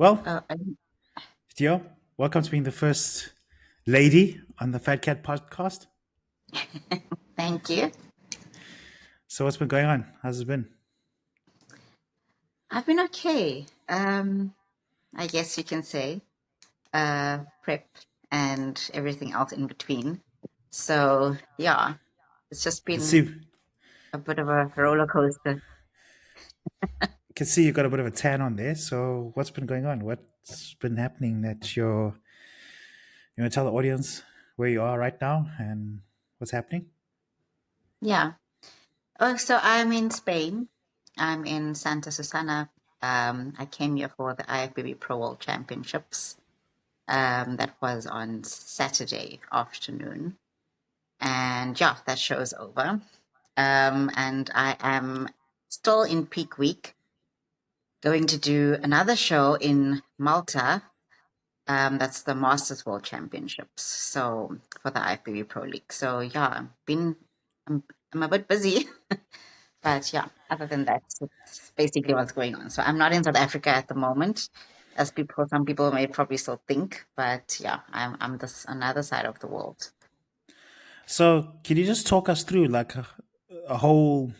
Well, Uh, I- Theo, welcome to being the first lady on the Fat Cat podcast. Thank you. So, what's been going on? How's it been? I've been okay. I guess you can say prep and everything else in between. So yeah, it's just I can been see, a bit of a roller coaster. can see you got a bit of a tan on there. So, what's been going on? What's been happening that you want to tell the audience where you are right now and what's happening? Yeah. Oh, so I'm in Spain. I'm in Santa Susana. I came here for the IFBB Pro World Championships. That was on Saturday afternoon, and yeah, that show's over. And I am still in peak week, going to do another show in Malta. That's the Masters World Championships. So for the IFBB Pro League. So yeah, I'm, I'm a bit busy, but yeah, other than that, it's basically what's going on. So I'm not in South Africa at the moment, as some people may probably still think, but yeah, I'm this another side of the world. So, can you just talk us through like a whole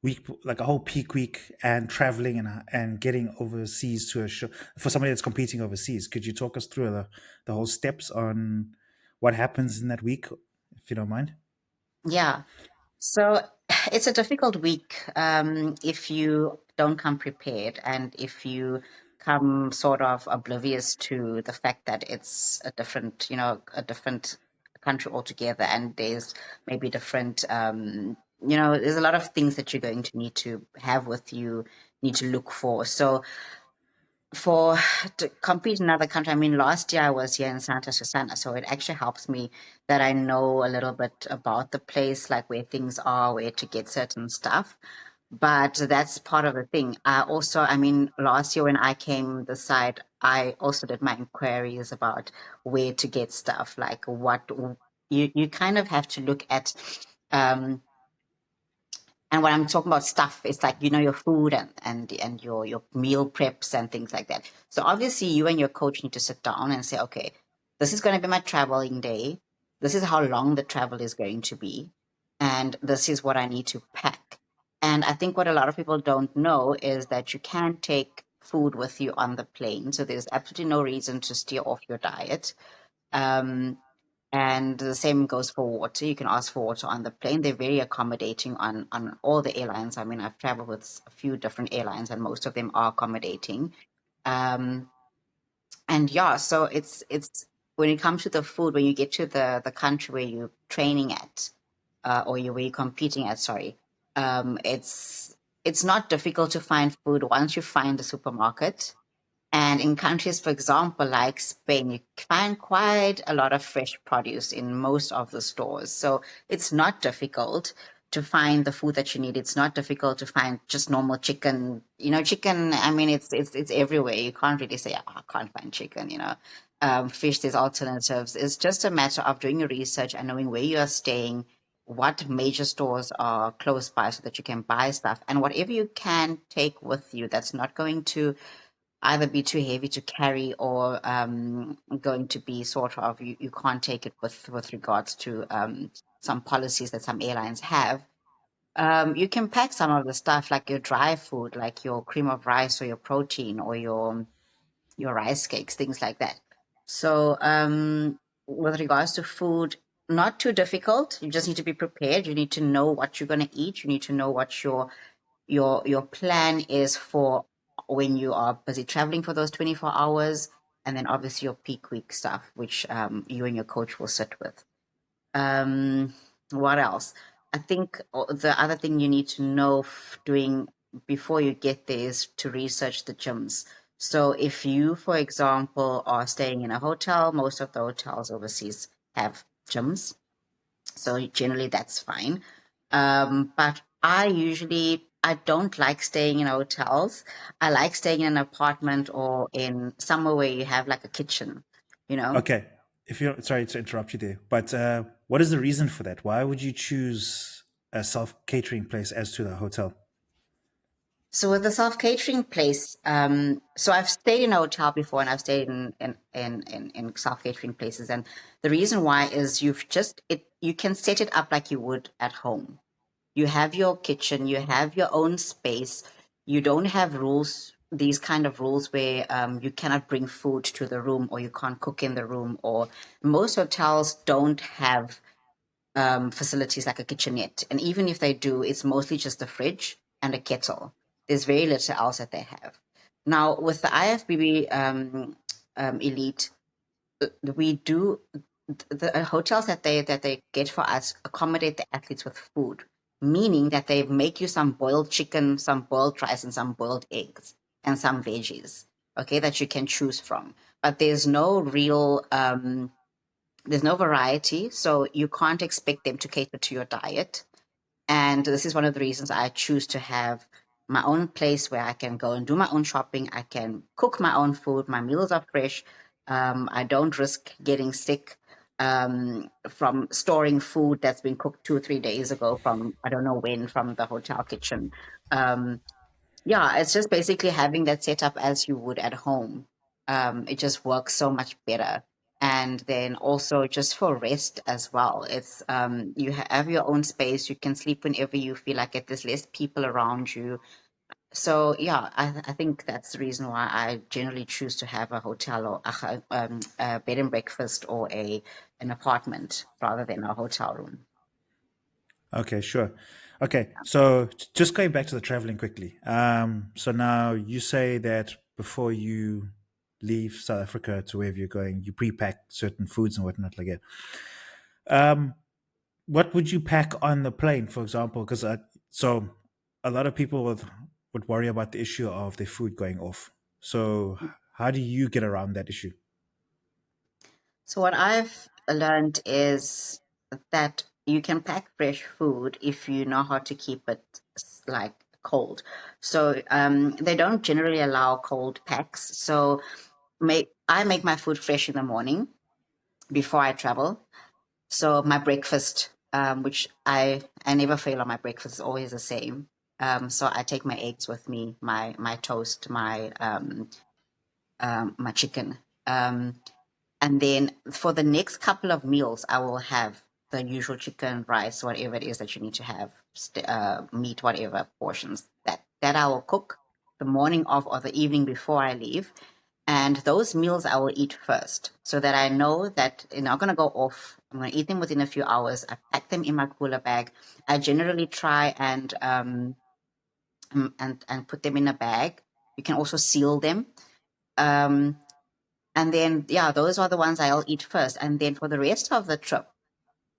week, like a whole peak week, and traveling and getting overseas to a show for somebody that's competing overseas? Could you talk us through the whole steps on what happens in that week, if you don't mind? Yeah. So it's a difficult week if you don't come prepared and if you come sort of oblivious to the fact that it's a different, a different country altogether, and there's maybe different, there's a lot of things that you're going to need to have with you, need to look for. So for to compete in another country, I mean, last year I was here in Santa Susana, so it actually helps me that I know a little bit about the place, like where things are, where to get certain stuff. But that's part of the thing. Also, I mean, last year when I came this side, I also did my inquiries about where to get stuff, like what you kind of have to look at. Um, and when I'm talking about stuff, it's like, your food and your meal preps and things like that. So obviously you and your coach need to sit down and say, okay, this is going to be my traveling day. This is how long the travel is going to be. And this is what I need to pack. And I think what a lot of people don't know is that you can take food with you on the plane. So there's absolutely no reason to steer off your diet. Um, and the same goes for water. You can ask for water on the plane. They're very accommodating on all the airlines. I mean, I've traveled with a few different airlines, and most of them are accommodating. Um, and yeah, so it's when it comes to the food, when you get to the country where you're training at, where you're competing at, sorry, it's not difficult to find food once you find the supermarket. And in countries, for example, like Spain, you find quite a lot of fresh produce in most of the stores. So it's not difficult to find the food that you need. It's not difficult to find just normal chicken. Chicken, I mean, it's everywhere. You can't really say, "Oh, I can't find chicken. Fish, there's alternatives. It's just a matter of doing your research and knowing where you are staying, what major stores are close by so that you can buy stuff. And whatever you can take with you that's not going to either be too heavy to carry or going to be sort of you can't take it with regards to some policies that some airlines have. You can pack some of the stuff like your dry food, like your cream of rice or your protein or your rice cakes, things like that. So with regards to food, not too difficult. You just need to be prepared. You need to know what you're going to eat. You need to know what your plan is for when you are busy traveling for those 24 hours, and then obviously your peak week stuff, which you and your coach will sit with. What else? I think the other thing you need to know doing before you get there is to research the gyms. So if you, for example, are staying in a hotel, most of the hotels overseas have gyms, so generally that's fine. But I don't like staying in hotels. I like staying in an apartment or in somewhere where you have like a kitchen, you know? Okay, if you're sorry to interrupt you there, but what is the reason for that? Why would you choose a self catering place as to the hotel? So with the self-catering place, so I've stayed in a hotel before, and I've stayed in self-catering places, and the reason why is you can set it up like you would at home. You have your kitchen, you have your own space. You don't have rules, these kind of rules where you cannot bring food to the room, or you can't cook in the room, or most hotels don't have facilities like a kitchenette. And even if they do, it's mostly just a fridge and a kettle. There's very little else that they have. Now, with the IFBB Elite, we do the hotels that they get for us accommodate the athletes with food, meaning that they make you some boiled chicken, some boiled rice, and some boiled eggs, and some veggies, okay, that you can choose from. But there's no variety, so you can't expect them to cater to your diet. And this is one of the reasons I choose to have my own place where I can go and do my own shopping. I can cook my own food. My meals are fresh. I don't risk getting sick from storing food that's been cooked 2 or 3 days ago from I don't know when from the hotel kitchen. Um, yeah, it's just basically having that setup as you would at home. It just works so much better. And then also just for rest as well. It's you have your own space. You can sleep whenever you feel like it. There's less people around you. So yeah, I think that's the reason why I generally choose to have a hotel or a bed and breakfast or an apartment rather than a hotel room. Okay, sure. Okay, so just going back to the traveling quickly. So now you say that before you leave South Africa to wherever you're going, you pre-pack certain foods and whatnot like that. Um, what would you pack on the plane, for example? Because so a lot of people would worry about the issue of their food going off. So how do you get around that issue? So what I've learned is that you can pack fresh food if you know how to keep it like cold. So they don't generally allow cold packs. So I make my food fresh in the morning before I travel. So my breakfast, which I never fail on my breakfast, is always the same. So I take my eggs with me, my toast, my chicken. And then for the next couple of meals, I will have the usual chicken, rice, whatever it is that you need to have, meat, whatever portions that I will cook the morning of or the evening before I leave. And those meals I will eat first so that I know that they're not going to go off. I'm going to eat them within a few hours. I pack them in my cooler bag. I generally try and put them in a bag. You can also seal them. Um, and then, yeah, those are the ones I'll eat first. And then for the rest of the trip,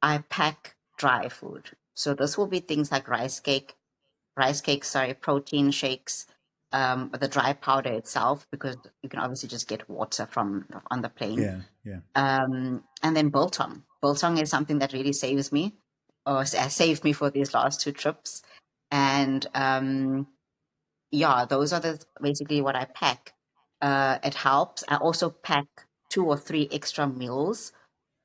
I pack dry food. So this will be things like sorry, protein shakes, the dry powder itself, because you can obviously just get water from on the plane. Yeah, yeah. And then biltong. Biltong is something that really saves me, or has saved me for these last two trips. And yeah, those are basically what I pack. It helps. I also pack 2 or 3 extra meals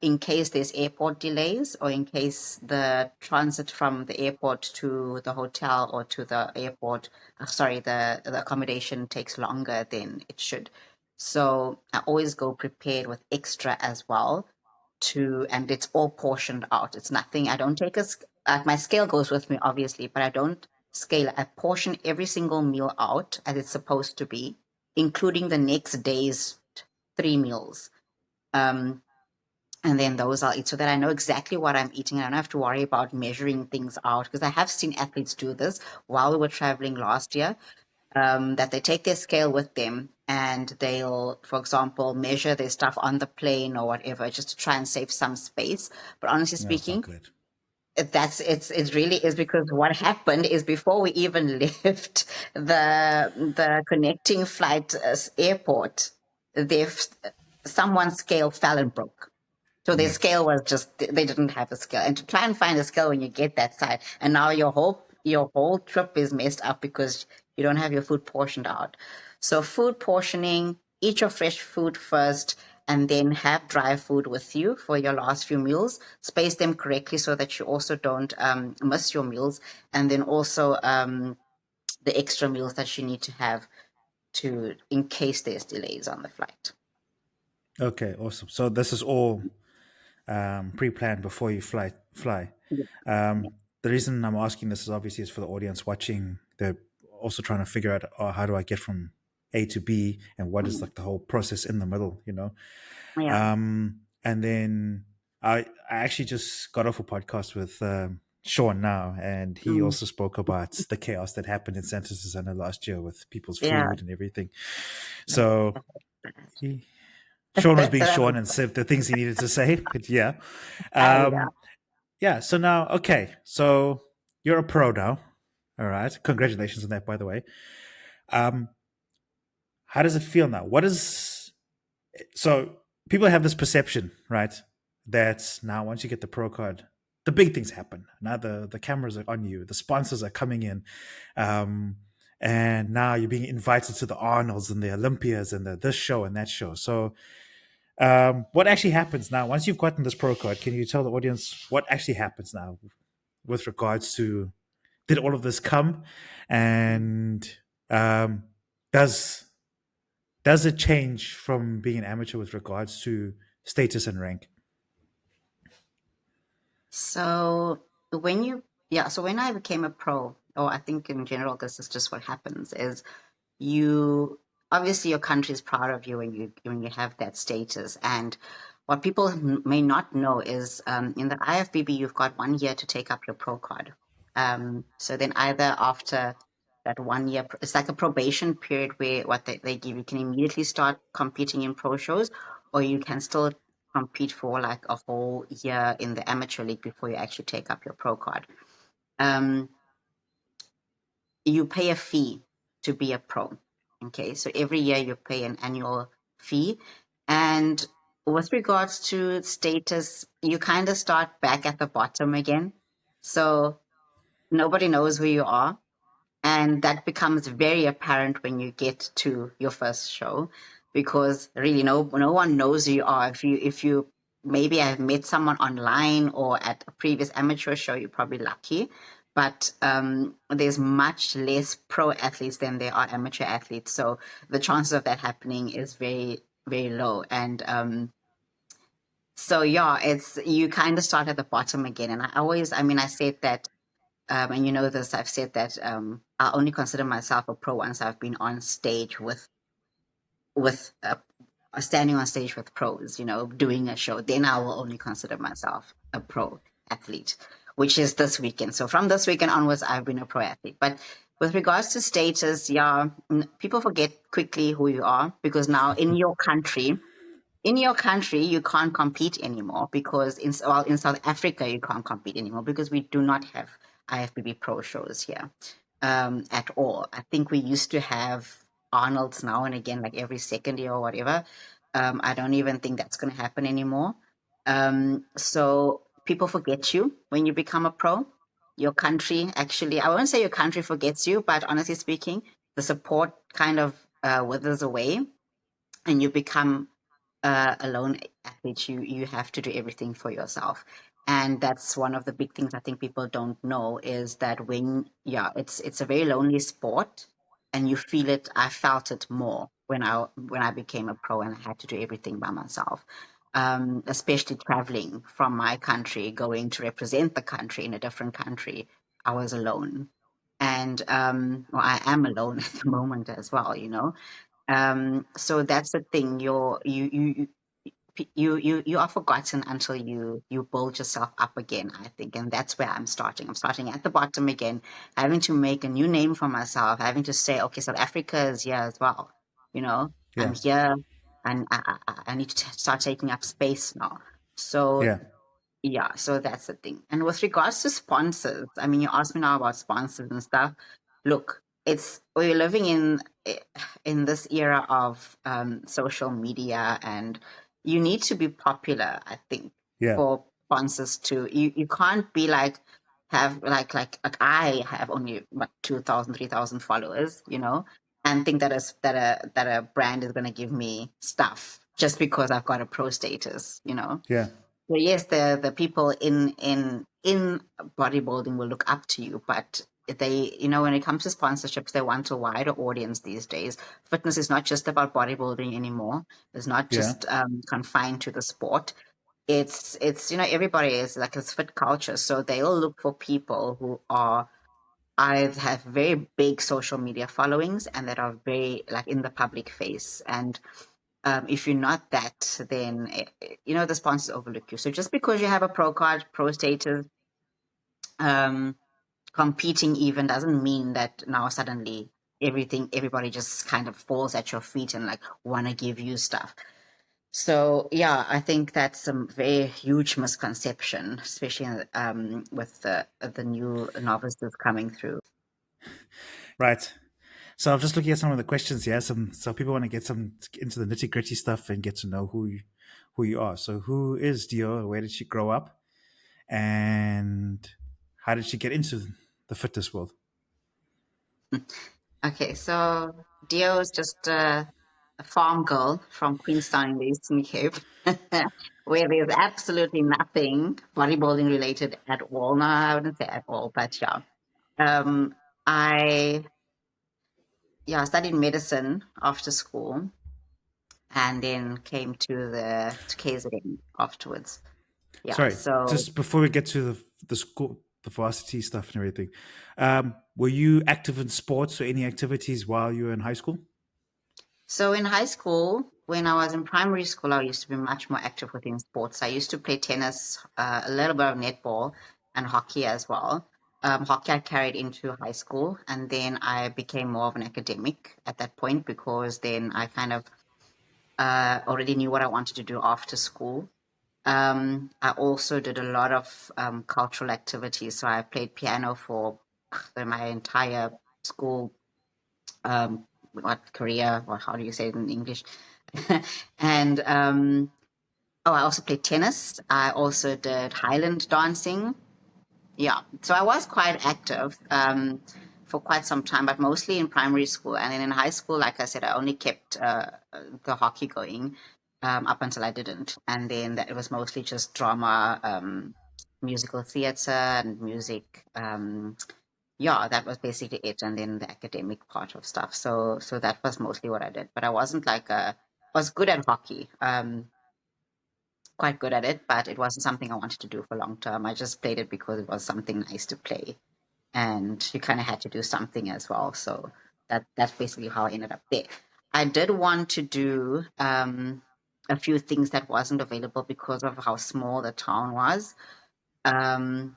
in case there's airport delays, or in case the transit from the airport to the hotel or to the airport, the accommodation takes longer than it should. So I always go prepared with extra as well and it's all portioned out. It's nothing, I don't take like my scale goes with me, obviously, but I don't scale. I portion every single meal out as it's supposed to be, including the next day's 3 meals. Um, and then those I'll eat so that I know exactly what I'm eating. I don't have to worry about measuring things out, because I have seen athletes do this while we were traveling last year, that they take their scale with them and they'll, for example, measure their stuff on the plane or whatever, just to try and save some space. But honestly No, it's not speaking, good. it really is, because what happened is before we even left the connecting flight airport, they've someone's scale fell and broke. So their Yeah. scale was just, they didn't have a scale. And to try and find a scale when you get that side, and now your whole trip is messed up because you don't have your food portioned out. So food portioning, eat your fresh food first, and then have dry food with you for your last few meals. Space them correctly so that you also don't miss your meals. And then also the extra meals that you need to have to in case there's delays on the flight. Okay, awesome. So this is all pre-planned before you fly. Yeah. The reason I'm asking this is obviously is for the audience watching. They're also trying to figure out, oh, how do I get from A to B, and what is like the whole process in the middle, you know? Yeah. And then I actually just got off a podcast with Sean now, and he Mm. also spoke about the chaos that happened in Santa Susana last year with people's Yeah. food and everything. So That's- he, Sean was being that Sean was- and said the things he needed to say, but yeah. yeah. Yeah, so now, okay, so you're a pro now. All right. Congratulations on that, by the way. Um, how does it feel now? What is so people have this perception, right? That now once you get the pro card, the big things happen. Now the cameras are on you, the sponsors are coming in, um, and now you're being invited to the Arnolds and the Olympias and the this show and that show. So what actually happens now once you've gotten this pro card? Can you tell the audience what actually happens now with regards to did all of this come, and um, does does it change from being an amateur with regards to status and rank? So when you, yeah, so when I became a pro, or I think in general, this is just what happens is you obviously your country is proud of you when you have that status. And what people may not know is in the IFBB you've got 1 year to take up your pro card. So then either after that 1 year, it's like a probation period where what they give you can immediately start competing in pro shows, or you can still compete for like a whole year in the amateur league before you actually take up your pro card. Um, you pay a fee to be a pro. Okay, so every year you pay an annual fee. And with regards to status, you kind of start back at the bottom again. So nobody knows who you are. And that becomes very apparent when you get to your first show, because really no one knows who you are. If you maybe have met someone online or at a previous amateur show, you're probably lucky. But there's much less pro athletes than there are amateur athletes, so the chances of that happening is very very low. And so yeah, it's you kind of start at the bottom again. And I mean, I said that and you know this, I've said that I only consider myself a pro once I've been on stage with standing on stage with pros, doing a show. Then I will only consider myself a pro athlete, which is this weekend. So from this weekend onwards, I've been a pro athlete. But with regards to status, yeah, people forget quickly who you are, because now in your country, you can't compete anymore, because in South Africa you can't compete anymore because we do not have IFBB Pro shows here at all. I think we used to have Arnold's now and again, like every second year or whatever. I don't even think that's going to happen anymore. So people forget you when you become a pro. Your country, actually, I won't say your country forgets you, but honestly speaking, the support kind of withers away, and you become a lone athlete. You have to do everything for yourself, and that's one of the big things I think people don't know, is that it's a very lonely sport, and you feel it. I felt it more when I became a pro and I had to do everything by myself. Especially traveling from my country, going to represent the country in a different country, I was alone. And well, I am alone at the moment as well, so that's the thing. You are forgotten until you build yourself up again, I think. And that's where I'm starting at the bottom again, having to make a new name for myself, having to say, okay, South Africa is here as well. I'm Yeah, here, and I need to start taking up space now. So yeah, yeah, so that's the thing. And with regards to sponsors, I mean, you asked me now about sponsors and stuff. Look, we're living in this era of social media, and you need to be popular, I think, yeah, for sponsors to. You can't be like have like I have only what 2,000, 3,000 followers, and think that a brand is going to give me stuff just because I've got a pro status. yeah, So yes, the people in bodybuilding will look up to you, but they, you know, when it comes to sponsorships, they want a wider audience these days. Fitness is not just about bodybuilding anymore. It's not Yeah. just confined to the sport. It's you know, everybody is like, it's fit culture, so they'll look for people who are either have very big social media followings and that are very like in the public face. And if you're not that, then you know, the sponsors overlook you. So just because you have a pro card, pro status, um, competing even, doesn't mean that now suddenly everybody just kind of falls at your feet and like want to give you stuff. So yeah, I think that's a very huge misconception, especially with the new novices coming through. Right. So I'm just looking at some of the questions here. So people want to get some into the nitty gritty stuff and get to know who you are. So who is Dio? Where did she grow up? And how did she get into the fitness world? Okay, so Dio is just a farm girl from Queenstown in the Eastern Cape, where there's absolutely nothing bodybuilding related at all. No, I wouldn't say at all, but yeah. Um, I yeah, I studied medicine after school and then came to KZN afterwards. Yeah, Sorry, so just before we get to the school, the varsity stuff and everything, were you active in sports or any activities while you were in high school? So in high school, when I was in primary school, I used to be much more active within sports. I used to play tennis, a little bit of netball, and hockey as well. Hockey I carried into high school, and then I became more of an academic at that point because then I kind of already knew what I wanted to do after school. I also did a lot of cultural activities. So I played piano for my entire school what career, or how do you say it in English? And oh, I also played tennis. I also did Highland dancing. Yeah, so I was quite active for quite some time, but mostly in primary school. And then in high school, like I said, I only kept the hockey going up until I didn't. And then it was mostly just drama, musical theater, and music. Yeah, that was basically it, and then the academic part of stuff. So that was mostly what I did. But I wasn't like a I was good at hockey, quite good at it, but it wasn't something I wanted to do for long term. I just played it because it was something nice to play, and you kind of had to do something as well. So that's basically how I ended up there. I did want to do a few things that wasn't available because of how small the town was. Um,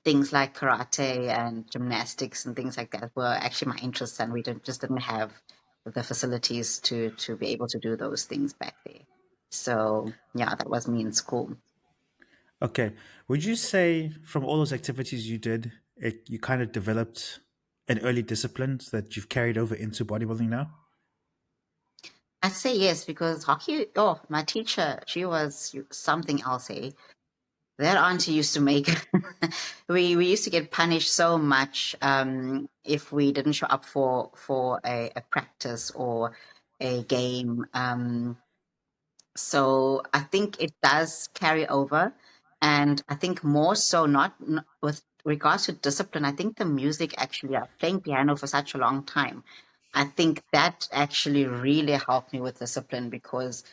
Things like karate and gymnastics and things like that were actually my interests, and we just didn't have the facilities to be able to do those things back there. So yeah, that was me in school. Okay. Would you say from all those activities you did, you kind of developed an early discipline that you've carried over into bodybuilding now? I'd say yes, because hockey, oh, my teacher, she was something else, eh? That auntie used to make we used to get punished so much if we didn't show up for a practice or a game. So I think it does carry over. And I think more so, with regards to discipline, I think the music actually, playing piano for such a long time, I think that actually really helped me with discipline because,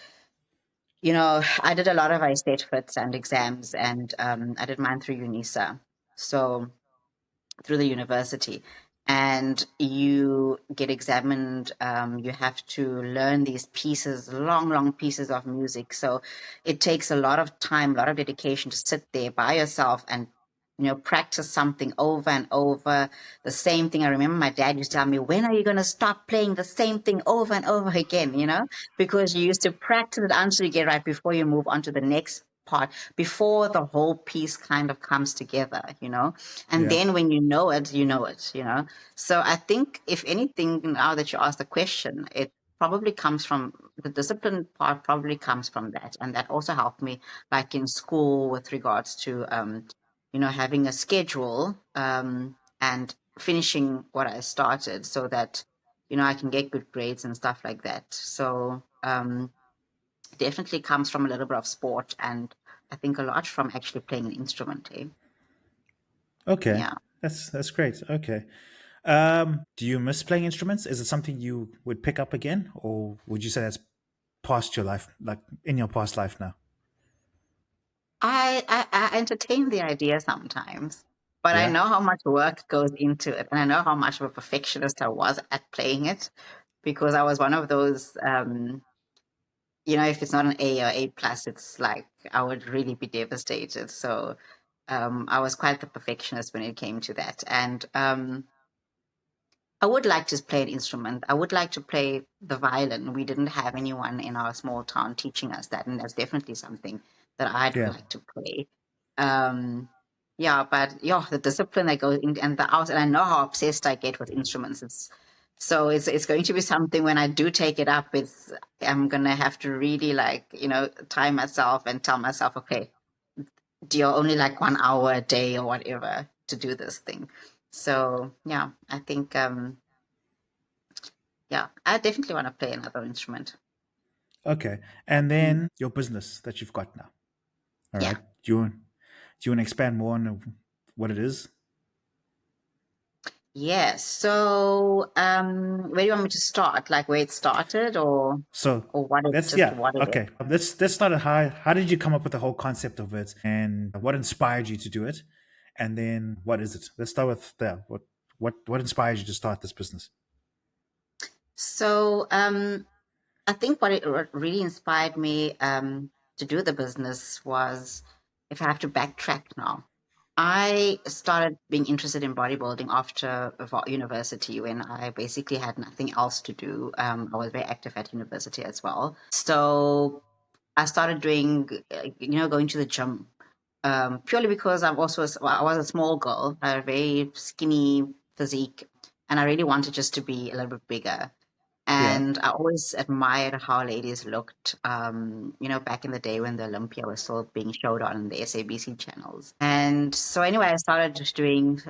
you know, I did a lot of state fits and exams, and I did mine through UNISA. So through the university, and you get examined. You have to learn these pieces, long pieces of music. So it takes a lot of time, a lot of dedication to sit there by yourself and, you know, practice something over and over. The same thing. I remember my dad used to tell me, when are you going to stop playing the same thing over and over again, you know, because you used to practice it until you get right before you move on to the next part, before the whole piece kind of comes together, you know. And Yeah. then when you know it, you know it, you know. So I think, if anything, now that you ask the question, it probably comes from the discipline part, probably comes from that. And that also helped me, like in school, with regards to, you know, having a schedule and finishing what I started so that, you know, I can get good grades and stuff like that. So it definitely comes from a little bit of sport, and I think a lot from actually playing an instrument. Eh? Okay. Yeah. That's great. Okay. Do you miss playing instruments? Is it something you would pick up again, or would you say that's past your life, like in your past life now? I entertain the idea sometimes, but I Yeah. know how much work goes into it, and I know how much of a perfectionist I was at playing it because I was one of those. If it's not an A or A plus, it's like I would really be devastated. So I was quite the perfectionist when it came to that, and I would like to play an instrument. I would like to play the violin. We didn't have anyone in our small town teaching us that, and that's definitely something that I'd Yeah. like to play. Um, yeah, but yeah, the discipline that goes in and the hours, and I know how obsessed I get with instruments. It's going to be something when I do take it up. I'm gonna have to really like time myself and tell myself, okay, you're only like 1 hour a day or whatever to do this thing. So yeah, I think yeah, I definitely want to play another instrument. Okay. And Mm. then your business that you've got now. All Yeah. right. Do you want to expand more on what it is? Yeah. So, where do you want me to start? Like where it started, So or what it let's just yeah. what it is? Okay. Let's start at how did you come up with the whole concept of it, and what inspired you to do it, and then what is it? Let's start with that. What inspired you to start this business? So, I think what really inspired me to do the business was, if I have to backtrack now, I started being interested in bodybuilding after university when I basically had nothing else to do. I was very active at university as well. So I started going to the gym purely because I was a small girl, a very skinny physique, and I really wanted just to be a little bit bigger. Yeah. And I always admired how ladies looked, back in the day when the Olympia was still being showed on the SABC channels. And so, anyway, I started just doing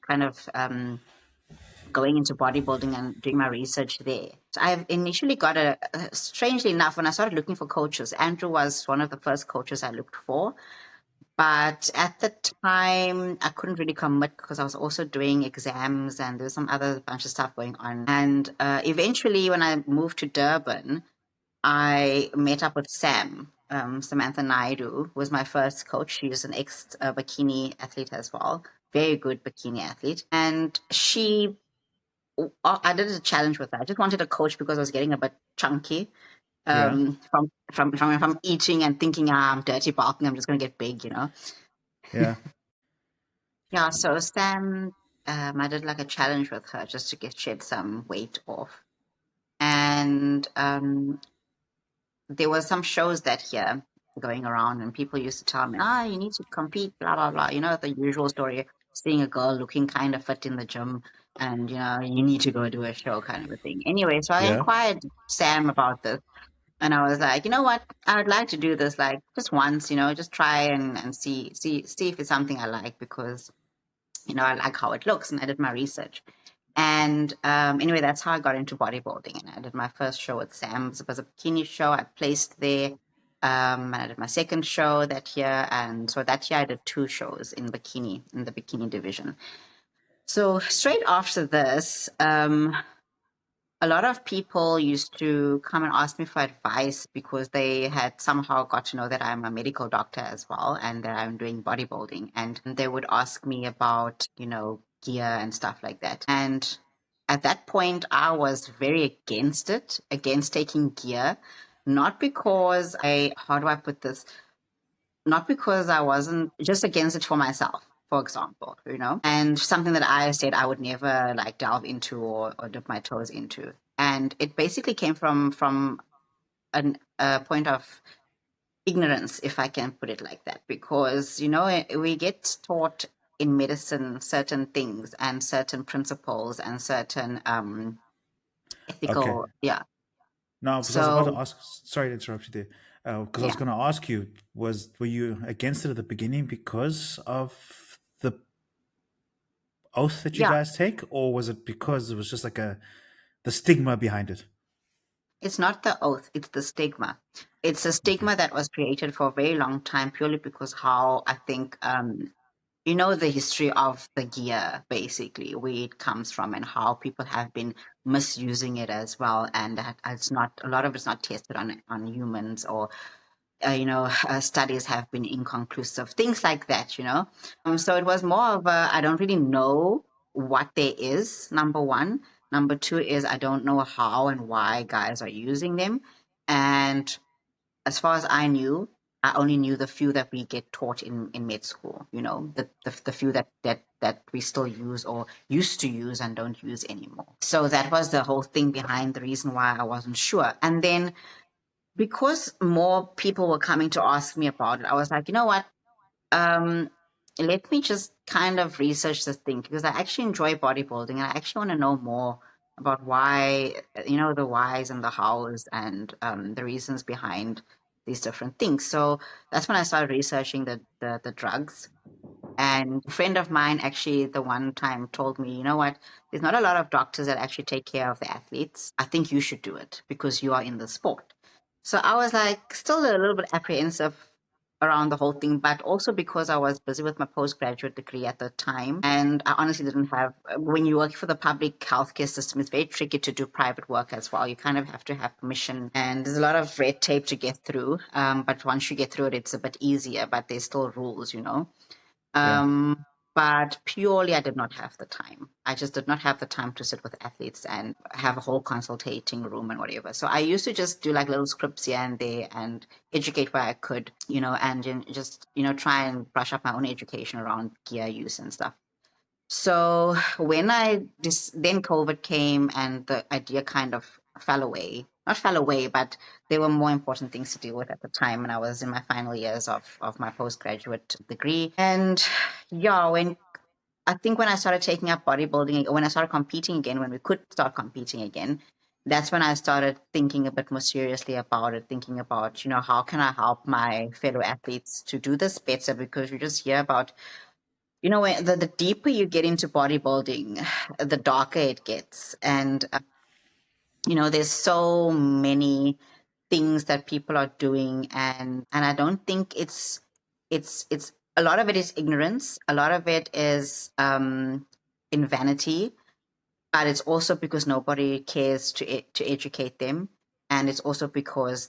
kind of going into bodybuilding and doing my research there. So I've initially got strangely enough, when I started looking for coaches, Andrew was one of the first coaches I looked for. But at the time, I couldn't really commit because I was also doing exams and there was some other bunch of stuff going on. And eventually, when I moved to Durban, I met up with Sam. Samantha Naidu was my first coach. She was an ex bikini athlete as well, very good bikini athlete. And I did a challenge with her. I just wanted a coach because I was getting a bit chunky Yeah. from eating and thinking, I'm dirty bulking, I'm just going to get big. Yeah. Yeah, so Sam, I did like a challenge with her just to get shed some weight off. And there was some shows that year going around, and people used to tell me, you need to compete, blah, blah, blah. You know, the usual story, seeing a girl looking kind of fit in the gym, and, you need to go do a show kind of a thing. Anyway, so I Yeah. inquired Sam about this. And I was like, you know what? I would like to do this like just once, just try and see if it's something I like because I like how it looks, and I did my research. And anyway, that's how I got into bodybuilding. And I did my first show at Sam's. It was a bikini show. I placed there. And I did my second show that year. And so that year I did two shows in the bikini division. So straight after this, a lot of people used to come and ask me for advice because they had somehow got to know that I'm a medical doctor as well and that I'm doing bodybuilding. And they would ask me about, gear and stuff like that. And at that point, I was very against it, against taking gear, not because how do I put this? Not because I wasn't just against it for myself, for example, and something that I said I would never like delve into or dip my toes into. And it basically came from a point of ignorance, if I can put it like that, because, we get taught in medicine certain things and certain principles and certain Okay. ethical, yeah. No, because I was about to So, ask. Sorry to interrupt you there. Because I was yeah, going to ask you, were you against it at the beginning because of the oath that you yeah. guys take, or was it because it was just like the stigma behind it? It's not the oath, it's the stigma. It's a Okay. stigma that was created for a very long time purely because how I think you know, the history of the gear, basically, where it comes from and how people have been misusing it as well. And that it's not, a lot of it's not tested on humans, or, studies have been inconclusive, things like that, you know. So it was more of a, I don't really know what there is, number one. Number two is I don't know how and why guys are using them. And as far as I knew, I only knew the few that we get taught in med school, you know, the few that we still use or used to use and don't use anymore. So that was the whole thing behind the reason why I wasn't sure. And then because more people were coming to ask me about it, I was like, you know what? Um, Let me just kind of research this thing because I actually enjoy bodybuilding and I actually want to know more about why, you know, the whys and the hows and the reasons behind these different things. So that's when I started researching the drugs. And a friend of mine actually the one time told me, you know what, there's not a lot of doctors that actually take care of the athletes. I think you should do it because you are in the sport. So I was like still a little bit apprehensive around the whole thing, but also because I was busy with my postgraduate degree at the time. And I honestly didn't have, when you work for the public healthcare system, it's very tricky to do private work as well. You kind of have to have permission, and there's a lot of red tape to get through. But once you get through it, it's a bit easier, but there's still rules, you know. Yeah. But purely, I did not have the time. I just did not have the time to sit with athletes and have a whole consultating room and whatever. So I used to just do like little scripts here and there and educate where I could, you know, and just, you know, try and brush up my own education around gear use and stuff. So when then COVID came and the idea kind of fell away. Not fell away, but there were more important things to deal with at the time. And I was in my final years of my postgraduate degree. And yeah, I think when I started taking up bodybuilding, when I started competing again, when we could start competing again, that's when I started thinking a bit more seriously about it, thinking about, you know, how can I help my fellow athletes to do this better? Because you just hear about, you know, the deeper you get into bodybuilding, the darker it gets. And, you know, there's so many things that people are doing. And I don't think it's, a lot of it is ignorance. A lot of it is in vanity, but it's also because nobody cares to educate them. And it's also because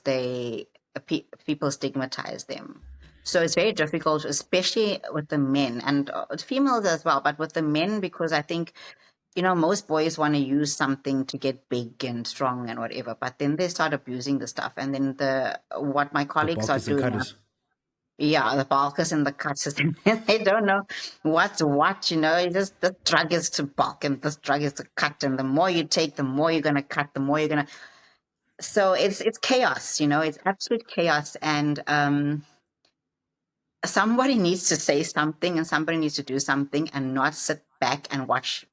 people stigmatize them. So it's very difficult, especially with the men and females as well, but with the men, because I think, you know, most boys want to use something to get big and strong and whatever, but then they start abusing the stuff. And then what my The colleagues are bulkers and doing now, cutters. yeah, the bulkers and the cutters, and they don't know what's what, you know. It's just this drug is to bulk and this drug is to cut, and the more you take, the more you're gonna cut, the more you're gonna. So it's chaos, you know. It's absolute chaos, and somebody needs to say something, and somebody needs to do something, and not sit back and watch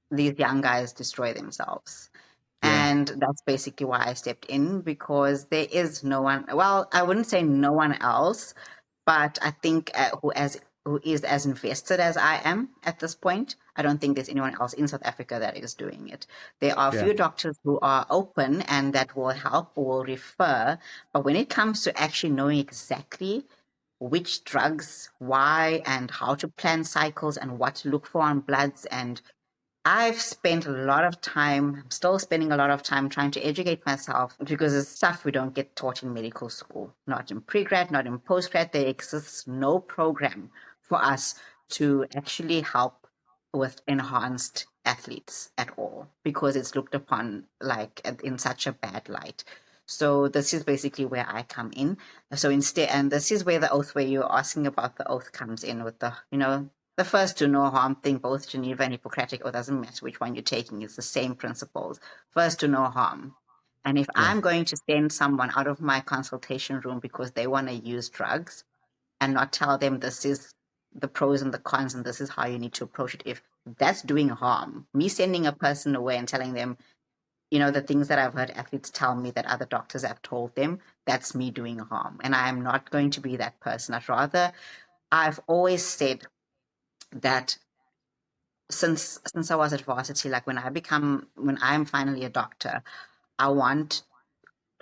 these young guys destroy themselves. Yeah. And that's basically why I stepped in, because there is no one, well, I wouldn't say no one else, but I think who is as invested as I am at this point. I don't think there's anyone else in South Africa that is doing it. There are a Yeah. few doctors who are open and that will help or will refer, but when it comes to actually knowing exactly which drugs, why, and how to plan cycles and what to look for on bloods, and I've spent a lot of time, I'm still spending a lot of time trying to educate myself, because it's stuff we don't get taught in medical school, not in pre-grad, not in post-grad. There exists no program for us to actually help with enhanced athletes at all, because it's looked upon like in such a bad light. So this is basically where I come in. So instead, and this is where the oath, where you're asking about the oath, comes in with the, you know, the first do no harm thing. Both Geneva and Hippocratic oath, doesn't matter which one you're taking, it's the same principles. First do no harm. And if Yeah. I'm going to send someone out of my consultation room because they want to use drugs and not tell them this is the pros and the cons and this is how you need to approach it, if that's doing harm, me sending a person away and telling them, you know, the things that I've heard athletes tell me that other doctors have told them, that's me doing harm. And I am not going to be that person. I've always said that since I was at varsity, like when I'm finally a doctor, I want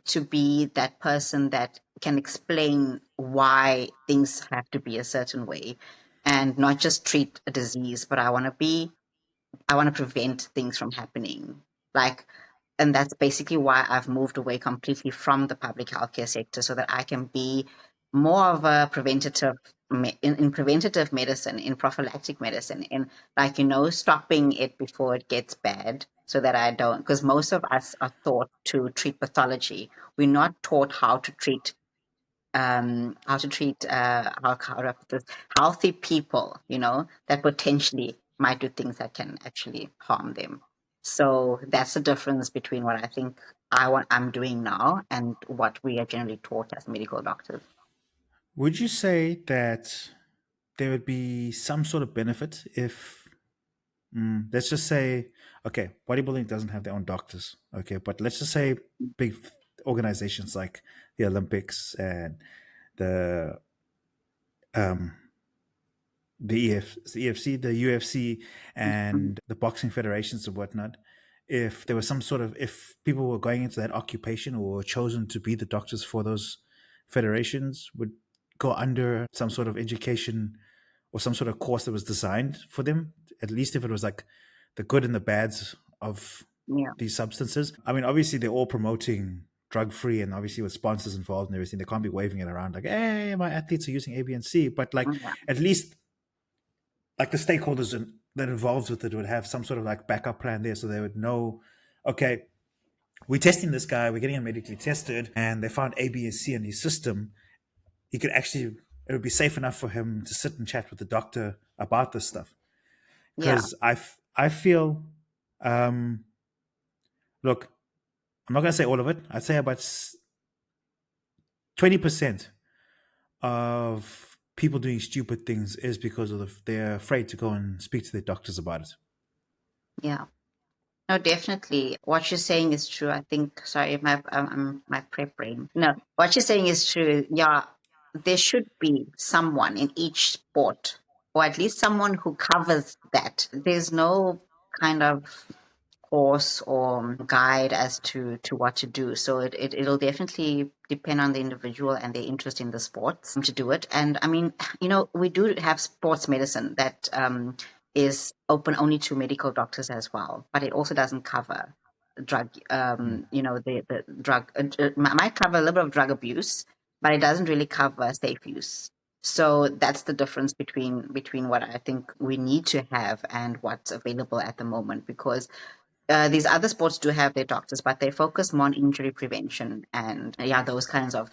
to be that person that can explain why things have to be a certain way. and not just treat a disease, but I want to prevent things from happening. Like, and that's basically why I've moved away completely from the public healthcare sector so that I can be more of a preventative in preventative medicine, in prophylactic medicine, in, like, stopping it before it gets bad, so that I don't, because most of us are taught to treat pathology. We're not taught how to treat how to put this, healthy people, that potentially might do things that can actually harm them. So that's the difference between what I think I'm doing now and what we are generally taught as medical doctors. Would you say that there would be some sort of benefit if, let's just say, okay, bodybuilding doesn't have their own doctors, okay, but let's just say big organizations like the Olympics and the um, the EFC, the UFC, Mhm. and the boxing federations and whatnot, if there was some sort of, if people were going into that occupation or were chosen to be the doctors for those federations, would go under some sort of education or some sort of course that was designed for them, at least if it was like the good and the bads of Yeah, these substances. I mean, obviously they're all promoting drug free, and obviously with sponsors involved and everything, they can't be waving it around like, hey, my athletes are using A, B, and C. But like, yeah, at least like the stakeholders that involved with it would have some sort of like backup plan there, so they would know, okay, we're testing this guy, we're getting him medically tested, and they found A, B, and C in his system. He could actually, it would be safe enough for him to sit and chat with the doctor about this stuff. yeah, Because I feel, um, look, I'm not going to say all of it. I'd say about 20% of people doing stupid things is because of they're afraid to go and speak to their doctors about it. yeah. No, definitely. What you're saying is true. I think, sorry, my prep brain. No, what you're saying is true. Yeah, there should be someone in each sport, or at least someone who covers that. There's no kind of course or guide as to what to do. So it'll definitely depend on the individual and their interest in the sports to do it. And I mean, we do have sports medicine that is open only to medical doctors as well, but it also doesn't cover drug, Mm. the drug, might cover a little bit of drug abuse, but it doesn't really cover safe use. So that's the difference between what I think we need to have and what's available at the moment, because these other sports do have their doctors, but they focus more on injury prevention and, yeah, those kinds of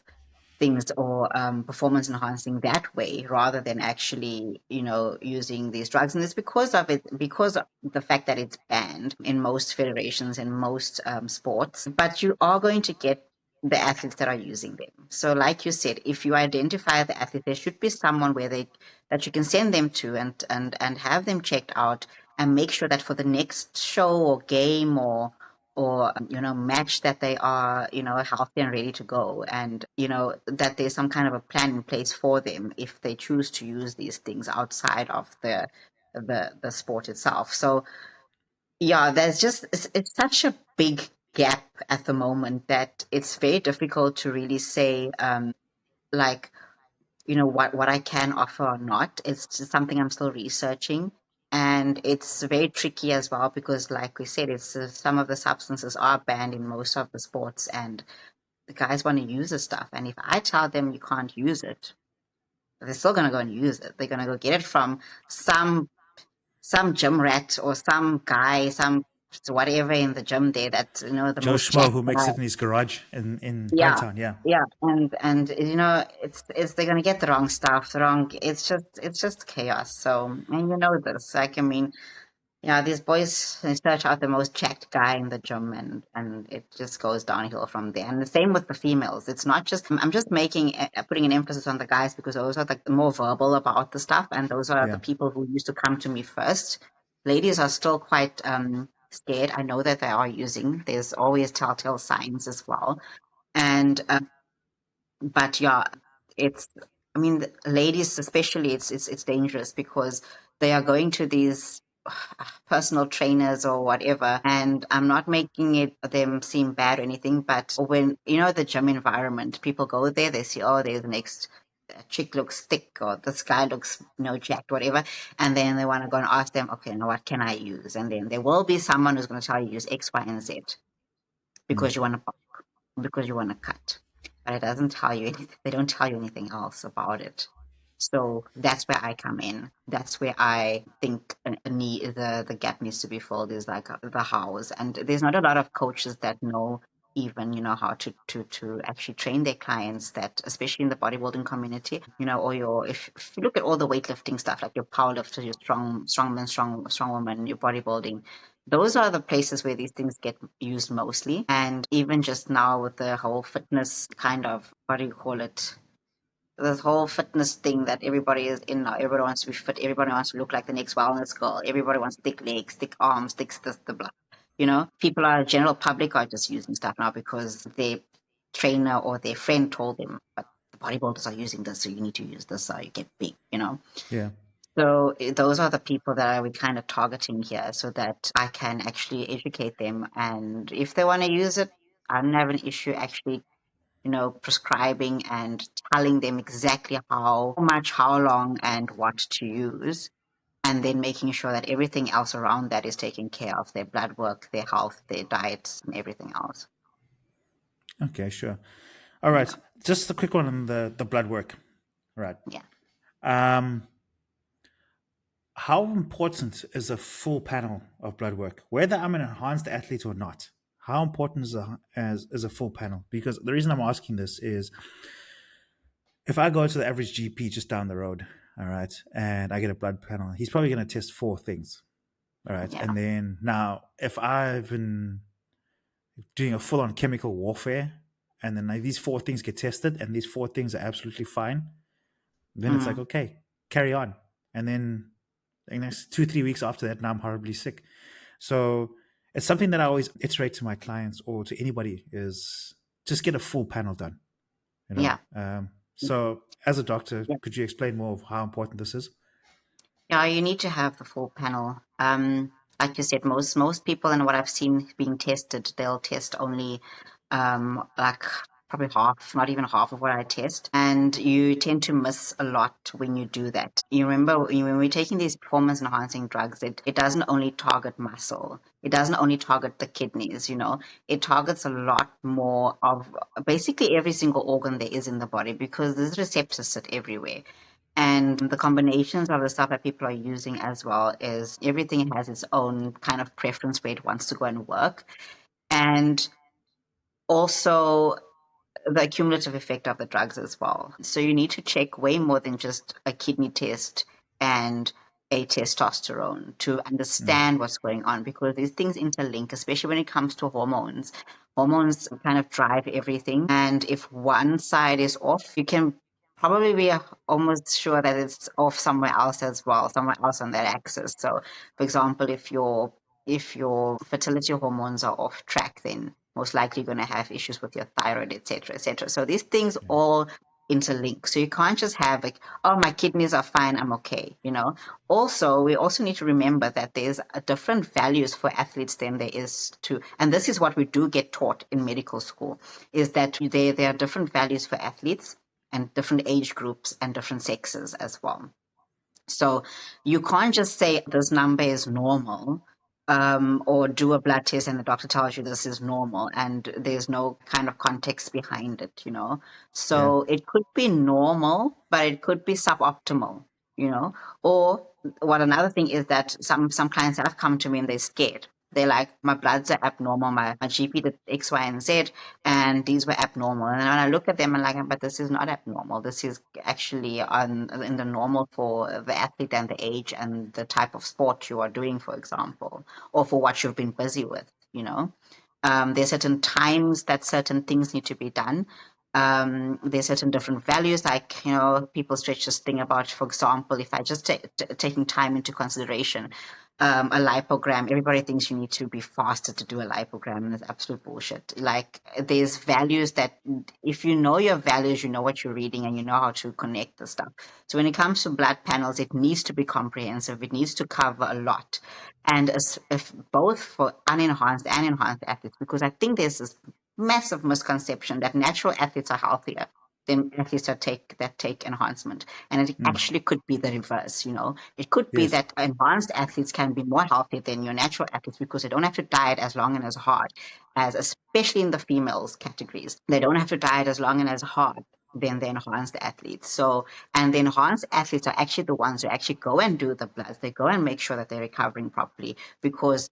things, or performance enhancing that way, rather than actually, using these drugs. And it's because of the fact that it's banned in most federations and most sports. But you are going to get the athletes that are using them. So, like you said, if you identify the athlete, there should be someone that you can send them to, and have them checked out, and make sure that for the next show or game or match, that they are healthy and ready to go, and that there's some kind of a plan in place for them if they choose to use these things outside of the sport itself. So, yeah, there's just it's such a big gap at the moment that it's very difficult to really say, like, what I can offer or not. It's just something I'm still researching. And it's very tricky as well because, like we said, it's some of the substances are banned in most of the sports, and the guys want to use the stuff. And if I tell them you can't use it, they're still gonna go and use it. They're gonna go get it from some some gym rat or some guy, some whatever in the gym there, that's the Joe most Schmo jacked who makes guy. it in his garage in Yeah, Pinetown, yeah. yeah, and it's they're gonna get the wrong stuff, the wrong. It's just chaos. So, and this. Like, I mean, yeah, these boys, they search out the most checked guy in the gym, and it just goes downhill from there. And the same with the females. It's not just, I'm just putting an emphasis on the guys because those are the more verbal about the stuff, and those are the Yeah. people who used to come to me first. Ladies are still quite scared. I know that they are using. There's always telltale signs as well, and but yeah, it's, I mean, the ladies especially, it's dangerous because they are going to these personal trainers or whatever, and I'm not making it them seem bad or anything, but when the gym environment, people go there, they see, oh, there's the next a chick looks thick or this guy looks, jacked, whatever. And then they want to go and ask them, okay, now what can I use? And then there will be someone who's going to tell you use X, Y, and Z Mm. because you want to because you want to cut. But it doesn't tell you anything. They don't tell you anything else about it. So that's where I come in. That's where I think a need, the gap needs to be filled is like the hows. And there's not a lot of coaches that know even how to actually train their clients, that especially in the bodybuilding community, or if you look at all the weightlifting stuff, like your powerlifters, your strongmen, strong women, your bodybuilding, those are the places where these things get used mostly. And even just now with the whole fitness kind of, what do you call it? This whole fitness thing that everybody is in now. Everybody wants to be fit. Everybody wants to look like the next wellness girl. Everybody wants thick legs, thick arms, thick this, the blah. People are general public are just using stuff now because their trainer or their friend told them, but the bodybuilders are using this, so you need to use this so you get big. Yeah. So those are the people that we're kind of targeting here so that I can actually educate them. And if they want to use it, I don't have an issue actually prescribing and telling them exactly how much, how long, and what to use, and then making sure that everything else around that is taken care of, their blood work, their health, their diets, and everything else. Okay, sure. All Yeah. right. Just a quick one on the blood work. All right. Yeah. Um, how important is a full panel of blood work, whether I'm an enhanced athlete or not? How important is a full panel? Because the reason I'm asking this is, if I go to the average GP just down the road, all right, and I get a blood panel, he's probably going to test four things, all right, Yeah. and then now if I've been doing a full-on chemical warfare, and then these four things get tested, and these four things are absolutely fine, then it's like, Mm. okay, carry on, and then the next 2-3 weeks after that, now I'm horribly sick. So it's something that I always iterate to my clients or to anybody is just get a full panel done. You know. Yeah. So as a doctor, Yeah. could you explain more of how important this is? Yeah, you need to have the full panel. Like you said, most people and what I've seen being tested, they'll test only like probably half, not even half of what I test. And you tend to miss a lot when you do that. You remember when we're taking these performance enhancing drugs, it doesn't only target muscle. It doesn't only target the kidneys. It targets a lot more of basically every single organ there is in the body because these receptors sit everywhere. And the combinations of the stuff that people are using as well is everything has its own kind of preference where it wants to go and work. And also the cumulative effect of the drugs as well. So you need to check way more than just a kidney test and a testosterone to Mm. understand what's going on because these things interlink, especially when it comes to hormones. Hormones kind of drive everything. And if one side is off, you can probably be almost sure that it's off somewhere else as well, somewhere else on that axis. So, for example, if your fertility hormones are off track, then most likely going to have issues with your thyroid, etc., etc. So these things Yeah. all interlink. So you can't just have like, oh, my kidneys are fine, I'm okay. Also, we also need to remember that there's a different values for athletes than there is to, and this is what we do get taught in medical school, is that there are different values for athletes and different age groups and different sexes as well. So you can't just say this number is normal, or do a blood test and the doctor tells you this is normal and there's no kind of context behind it. Yeah. So it could be normal, but it could be suboptimal, you know. Or what another thing is that some clients that have come to me and they're scared. They're like, my bloods are abnormal. My GP did X, Y, and Z, and these were abnormal. And when I look at them, I'm like, but this is not abnormal. This is actually in the normal for the athlete and the age and the type of sport you are doing, for example, or for what you've been busy with. There's certain times that certain things need to be done. There's certain different values, like, people stretch this thing about, for example, if I just taking time into consideration, a lipogram, everybody thinks you need to be faster to do a lipogram, and it's absolute bullshit. Like, there's values that if you know your values, you know what you're reading and you know how to connect the stuff. So when it comes to blood panels, it needs to be comprehensive. It needs to cover a lot. And if both for unenhanced and enhanced athletes, because I think there's this massive misconception that natural athletes are healthier athletes that take enhancement, and it actually could be the reverse. It could be Yes. that enhanced athletes can be more healthy than your natural athletes because they don't have to diet as long and as hard as, especially in the females categories, they don't have to diet as long and as hard than the enhanced athletes. So, and the enhanced athletes are actually the ones who actually go and do the bloods. They go and make sure that they're recovering properly, because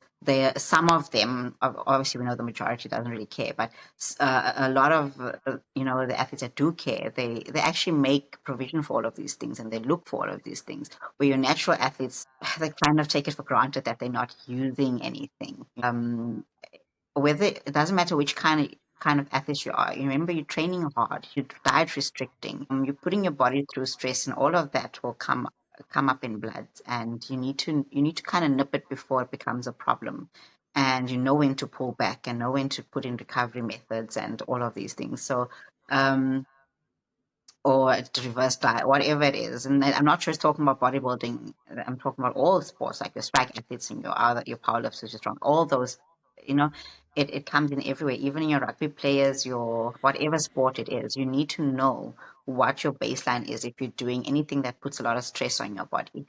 some of them, obviously we know the majority doesn't really care, but a lot of the athletes that do care, they actually make provision for all of these things, and they look for all of these things. Where your natural athletes, they kind of take it for granted that they're not using anything. Whether it doesn't matter which kind of athlete you are. You remember, you're training hard, you're diet restricting, you're putting your body through stress, and all of that will come up in blood, and you need to kind of nip it before it becomes a problem. And you know when to pull back, and know when to put in recovery methods and all of these things. So or to reverse diet, whatever it is. And I'm not just talking about bodybuilding. I'm talking about all sports, like your strike athletes and your powerlifters, your strong, all those. You know, it comes in everywhere, even in your rugby players, your whatever sport it is. You need to know what your baseline is if you're doing anything that puts a lot of stress on your body.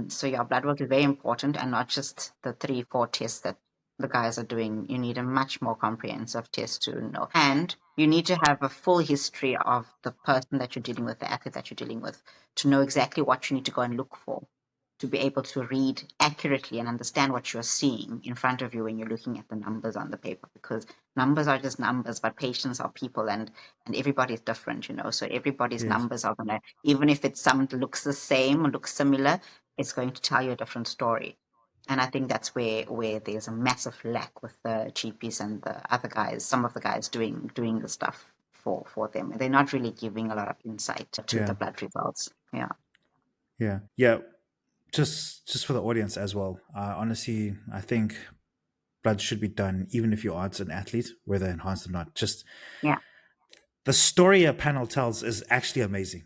So your blood work is very important, and not just the 3-4 tests that the guys are doing. You need a much more comprehensive test to know. And you need to have a full history of the person that you're dealing with, the athlete that you're dealing with, to know exactly what you need to go and look for, to be able to read accurately and understand what you're seeing in front of you when you're looking at the numbers on the paper, because numbers are just numbers, but patients are people, and everybody's different, so everybody's Yes. numbers are gonna, even if it's something looks the same or looks similar, it's going to tell you a different story. And I think that's where there's a massive lack with the GPs and the other guys, some of the guys doing the stuff for them. They're not really giving a lot of insight to the Yeah. blood results. Yeah. Yeah. Yeah. Just for the audience as well. Honestly, I think blood should be done even if you aren't an athlete, whether enhanced or not. Just Yeah. the story a panel tells is actually amazing.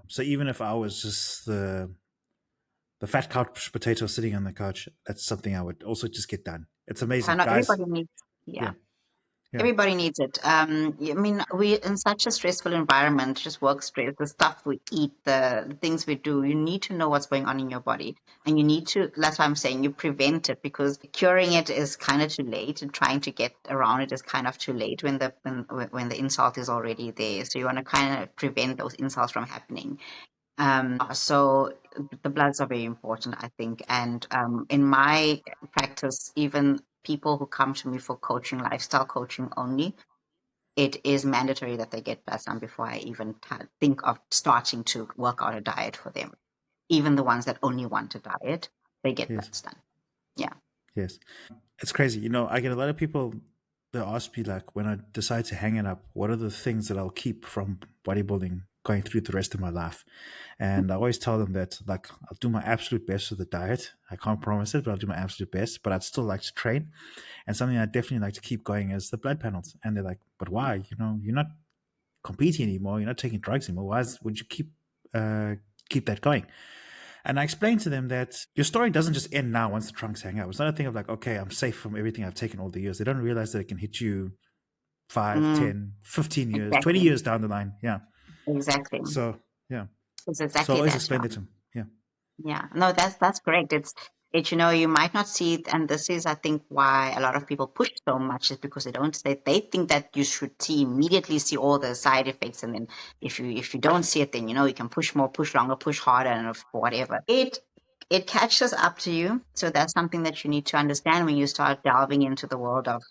So even if I was just the fat couch potato sitting on the couch, that's something I would also just get done. It's amazing, Not guys. everybody needs. Yeah. Yeah. Yeah. Everybody needs it. I mean, we in such a stressful environment, just work stress, the stuff we eat, the things we do. You need to know what's going on in your body, and you need to. That's why I'm saying you prevent it, because curing it is kind of too late, and trying to get around it is kind of too late when the insult is already there. So you want to kind of prevent those insults from happening. So the bloods are very important, I think. And in my practice, even people who come to me for coaching, lifestyle coaching only, it is mandatory that they get bloods done before I even think of starting to work out a diet for them. Even the ones that only want a diet, they get Yes. bloods done. Yeah. Yes. It's crazy. I get a lot of people that ask me, like, when I decide to hang it up, what are the things that I'll keep from bodybuilding going through the rest of my life? And I always tell them that, like, I'll do my absolute best with the diet. I can't promise it, but I'll do my absolute best. But I'd still like to train. And something I definitely like to keep going is the blood panels. And they're like, but why? You're not competing anymore. You're not taking drugs anymore. Would you keep that going? And I explained to them that your story doesn't just end now once the trunks hang out. It's not a thing of like, okay, I'm safe from everything I've taken all the years. They don't realize that it can hit you 5, Mm, 10, 15 years, 20 exactly. years down the line. Yeah. Exactly. So, yeah. It's So I exactly always that, explain that Sean. to them. Yeah. Yeah, no, that's correct. You might not see it, and this is, I think, why a lot of people push so much, is because they think that you should immediately see all the side effects, and then if you don't see it, then you can push more, push longer, push harder, and whatever. It catches up to you, so that's something that you need to understand when you start delving into the world of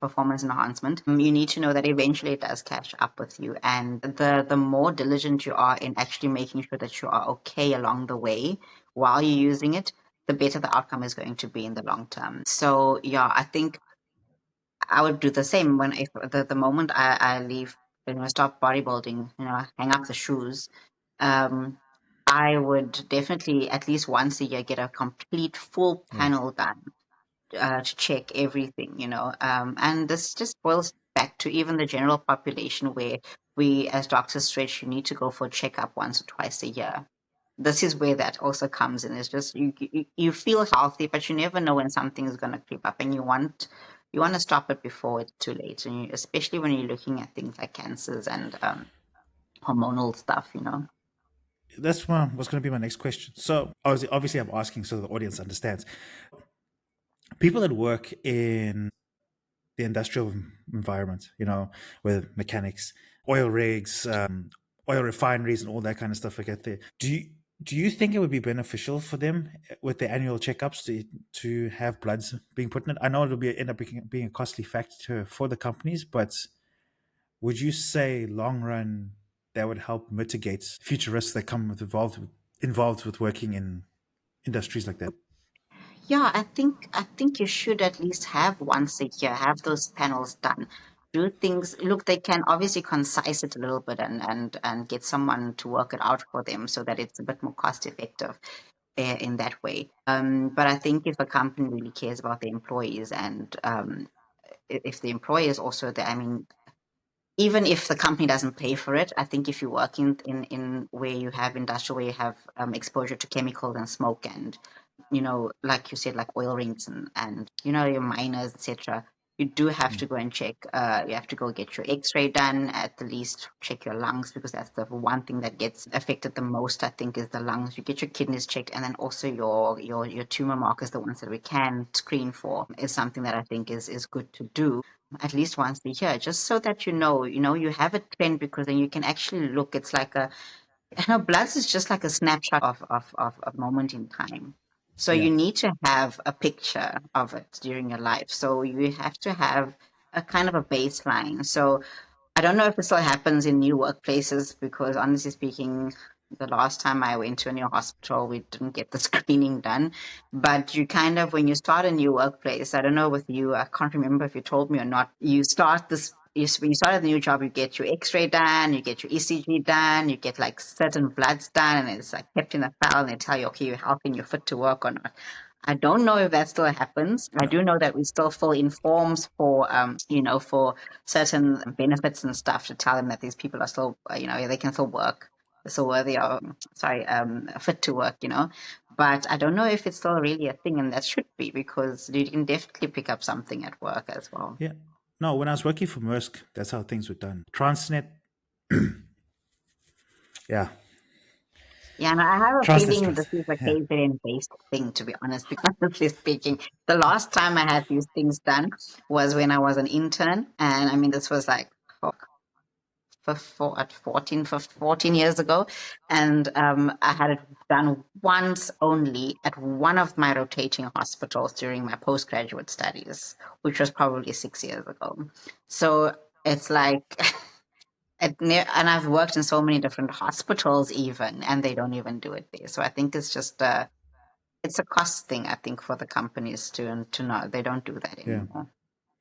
performance enhancement. You need to know that eventually it does catch up with you, and the more diligent you are in actually making sure that you are okay along the way while you're using it, the better the outcome is going to be in the long term. So yeah, I think I would do the same if the moment I leave, stop bodybuilding, hang up the shoes. Um, I would definitely at least once a year get a complete full Yeah. panel done to check everything, and this just boils back to even the general population, where we as doctors stretch, you need to go for a checkup once or twice a year. This is where that also comes in. It's just you feel healthy, but you never know when something is going to creep up, and you want you want to stop it before it's too late, and especially when you're looking at things like cancers and hormonal stuff, That's what's going to be my next question. So obviously I'm asking so the audience understands. People that work in the industrial environment, with mechanics, oil rigs, oil refineries, and all that kind of stuff like that. There, do you think it would be beneficial for them with their annual checkups to have bloods being put in it? I know it'll end up being a costly factor for the companies, but would you say long run that would help mitigate future risks that come with involved with working in industries like that? Yeah, I think you should at least have once a year, have those panels done. Do things look, they can obviously concise it a little bit and get someone to work it out for them so that it's a bit more cost effective in that way. But I think if a company really cares about the employees and if the employer is also there, I mean, even if the company doesn't pay for it, I think if you work in where you have industrial, where you have exposure to chemicals and smoke and, like you said, like oil rigs and your miners, etc., you do have to go and check. You have to go get your X-ray done, at the least check your lungs, because that's the one thing that gets affected the most, I think, is the lungs. You get your kidneys checked, and then also your tumor markers, the ones that we can screen for, is something that I think is good to do at least once a year, just so that you have a trend, because then you can actually look. It's like bloods is just like a snapshot of a moment in time. So Yeah. you need to have a picture of it during your life. So you have to have a kind of a baseline. So I don't know if it still happens in new workplaces, because honestly speaking, the last time I went to a new hospital, we didn't get the screening done. But you kind of, when you start a new workplace, I don't know with you, I can't remember if you told me or not, you start this. When you start a new job, you get your X-ray done, you get your ECG done, you get like certain bloods done, and it's like kept in a file, and they tell you, okay, you're healthy and you're fit to work or not. I don't know if that still happens. I No. do know that we still fill in forms for certain benefits and stuff, to tell them that these people are still, they can still work, they're still worthy of, fit to work, But I don't know if it's still really a thing, and that should be, because you can definitely pick up something at work as well. Yeah. No, when I was working for Maersk, that's how things were done. Transnet, yeah. Yeah, and I have a Transnet's feeling this trans. is a Yeah. KZN based thing, to be honest, because honestly speaking, the last time I had these things done was when I was an intern. And I mean, this was like, at 14 years ago. And I had it done once only at one of my rotating hospitals during my postgraduate studies, which was probably 6 years ago. So it's like, and I've worked in so many different hospitals even, and they don't even do it there. So I think it's just it's a cost thing, I think, for the companies to know they don't do that Yeah. anymore.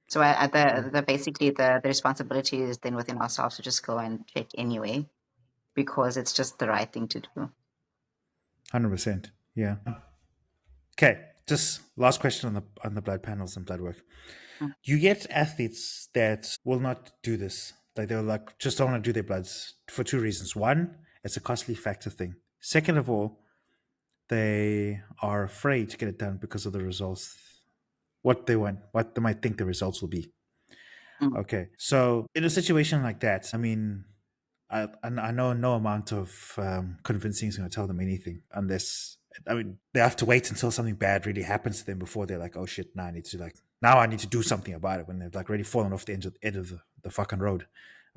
So Yeah. the basically the responsibility is then within ourselves to just go and check anyway, because it's just the right thing to do. 100%. Yeah. Okay. Just last question on the blood panels and blood work. Mm. You get athletes that will not do this. Like they're like just don't want to do their bloods for two reasons. One, it's a costly factor thing. Second of all, they are afraid to get it done because of the results, what they might think the results will be. Mm. Okay. So in a situation like that, I mean, I know no amount of convincing is going to tell them anything unless, I mean, they have to wait until something bad really happens to them before they're like, oh shit, now I need to do something about it, when they've like already fallen off the end of the fucking road.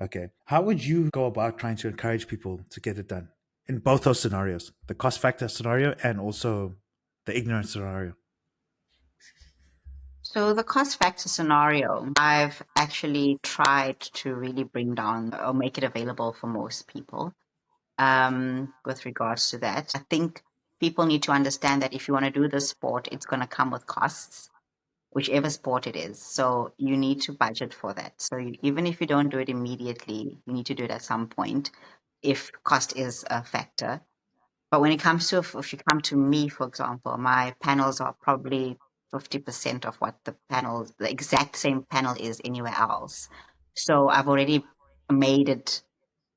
Okay. How would you go about trying to encourage people to get it done in both those scenarios, the cost factor scenario and also the ignorance scenario? So the cost factor scenario, I've actually tried to really bring down or make it available for most people. With regards to that, I think people need to understand that if you want to do this sport, it's going to come with costs, whichever sport it is. So you need to budget for that. So even if you don't do it immediately, you need to do it at some point if cost is a factor. But when it comes to, if you come to me, for example, my panels are probably 50% of what the exact same panel is anywhere else. So I've already made it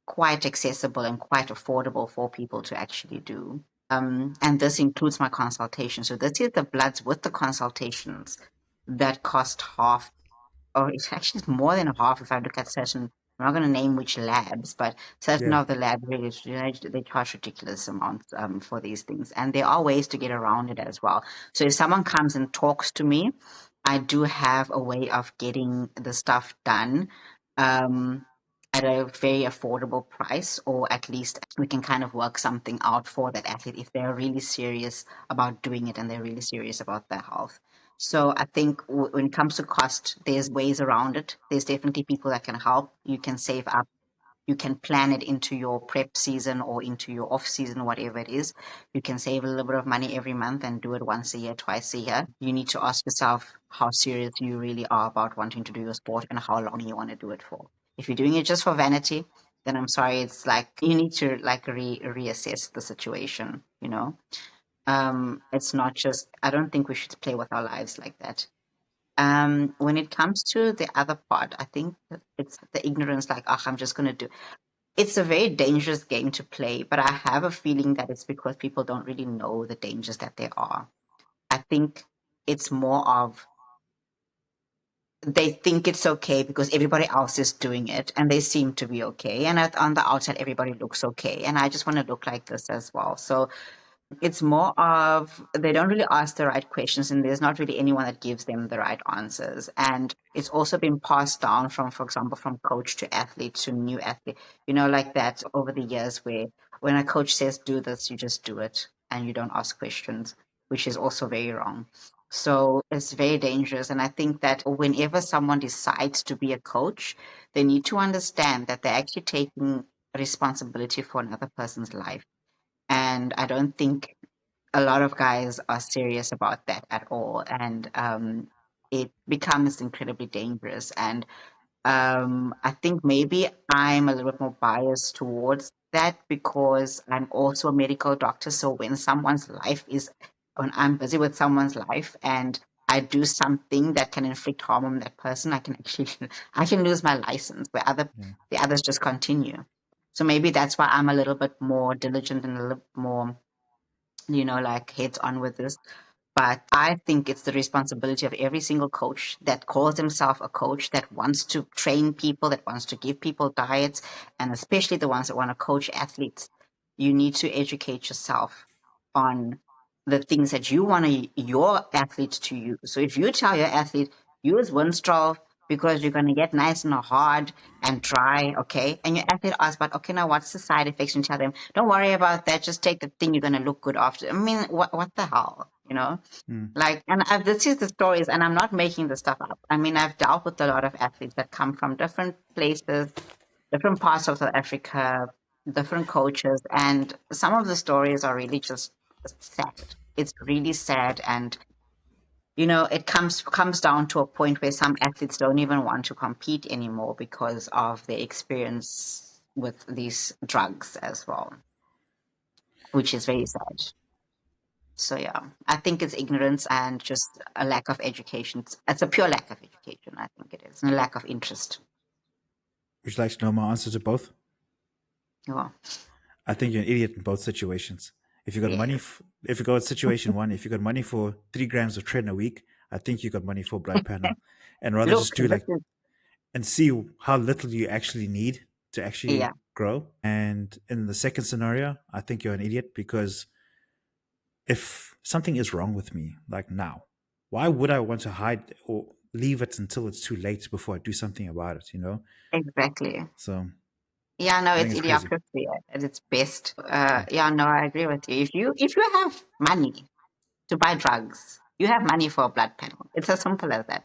quite accessible and quite affordable for people to actually do. And this includes my consultation. So this is the bloods with the consultations that cost half. or it's actually more than half if I look at certain, I'm not going to name which labs, but certain Yeah. of the labs, really, they charge ridiculous amounts for these things. And there are ways to get around it as well. So if someone comes and talks to me, I do have a way of getting the stuff done at a very affordable price, or at least we can kind of work something out for that athlete if they're really serious about doing it and they're really serious about their health. So I think when it comes to cost, there's ways around it. There's definitely people that can help. You can save up. You can plan it into your prep season or into your off season, whatever it is. You can save a little bit of money every month and do it once a year, twice a year. You need to ask yourself how serious you really are about wanting to do your sport and how long you want to do it for. If you're doing it just for vanity, then I'm sorry, it's like you need to like reassess the situation, you know? It's not just, I don't think we should play with our lives like that. When it comes to the other part, I think that it's the ignorance, like, oh, I'm just going to do. It's a very dangerous game to play, but I have a feeling that it's because people don't really know the dangers that there are. I think it's more of they think it's okay because everybody else is doing it and they seem to be okay. And on the outside, everybody looks okay. And I just want to look like this as well. So it's more of they don't really ask the right questions and there's not really anyone that gives them the right answers. And it's also been passed down from, for example, from coach to athlete to new athlete, like that over the years where when a coach says do this, you just do it and you don't ask questions, which is also very wrong. So it's very dangerous. And I think that whenever someone decides to be a coach, they need to understand that they're actually taking responsibility for another person's life. And I don't think a lot of guys are serious about that at all. And it becomes incredibly dangerous. And I think maybe I'm a little bit more biased towards that because I'm also a medical doctor. So when I'm busy with someone's life and I do something that can inflict harm on that person, I can actually, I can lose my license where Yeah. the others just continue. So maybe that's why I'm a little bit more diligent and a little more, like heads on with this. But I think it's the responsibility of every single coach that calls himself a coach that wants to train people, that wants to give people diets, and especially the ones that want to coach athletes. You need to educate yourself on the things that you want your athletes to use. So if you tell your athlete, use Winstrol because you're going to get nice and hard and dry, okay? And your athlete asks, but okay, now what's the side effects? And tell them, don't worry about that. Just take the thing. You're going to look good after. I mean, what the hell, Mm. Like, and this is the stories, and I'm not making this stuff up. I mean, I've dealt with a lot of athletes that come from different places, different parts of South Africa, different coaches, and some of the stories are really just sad. It's really sad, and it comes down to a point where some athletes don't even want to compete anymore because of their experience with these drugs as well, which is very sad. So yeah, I think it's ignorance and just a lack of education. It's a pure lack of education, I think it is, and a lack of interest. Would you like to know my answer to both? Yeah. I think you're an idiot in both situations. If you got money, Yes. if you go with situation one, if you got money for 3 grams of tren a week, I think you got money for blood panel, and rather Look, just do this like is and see how little you actually need to yeah, actually grow. And in the second scenario, I think you're an idiot because if something is wrong with me, like now, why would I want to hide or leave it until it's too late before I do something about it? exactly. So Yeah, no, I think it's it's crazy. idiocracy at its best. Yeah. Yeah, no, I agree with you. If you have money to buy drugs, you have money for a blood panel. It's as simple as that.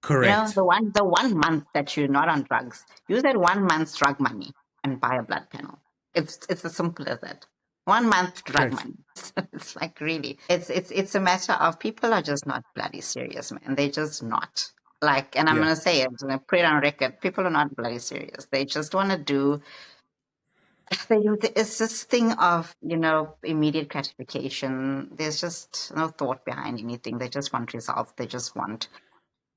Correct. The one month that you're not on drugs, use that 1 month's drug money and buy a blood panel. It's as simple as that. 1 month drug Correct. money. It's like really. It's a matter of people are just not bloody serious, man. They're just not. Like, and I'm Yeah. gonna say it, and I put it on record. People are not bloody serious. They just want to do. It's this thing of immediate gratification. There's just no thought behind anything. They just want results. They just want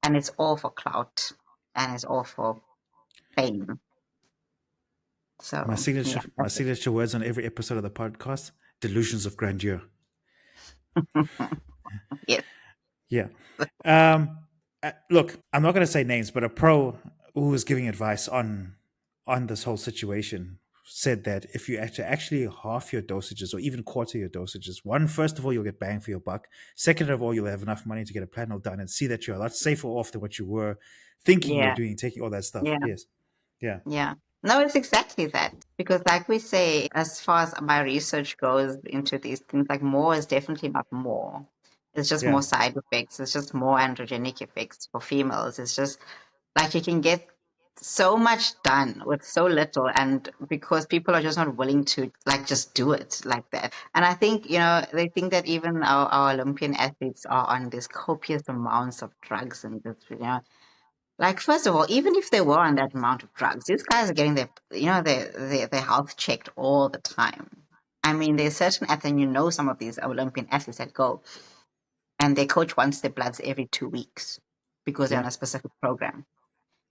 and it's all for clout and it's all for fame. My So yeah, signature, my that's signature words on every episode of the podcast: delusions of grandeur. it. Yes. Yeah. Um, Look, I'm not going to say names, but a pro who was giving advice on this whole situation said that if you actually half your dosages or even quarter your dosages, one, first of all, you'll get bang for your buck. Second of all, you'll have enough money to get a panel done and see that you're a lot safer off than what you were thinking you were Yeah, doing, taking all that stuff. yeah, Yes. Yeah. yeah. No, it's exactly that. Because, like we say, as far as my research goes into these things, like more is definitely not more. It's just Yeah. more side effects. It's just more androgenic effects for females. It's just like you can get so much done with so little, and because people are just not willing to like just do it like that. And I think, they think that even our Olympian athletes are on these copious amounts of drugs and this, like, first of all, even if they were on that amount of drugs, these guys are getting their health checked all the time. I mean, there's certain athletes, and some of these Olympian athletes that go and their coach wants their bloods every 2 weeks because they're on Yeah. a specific program.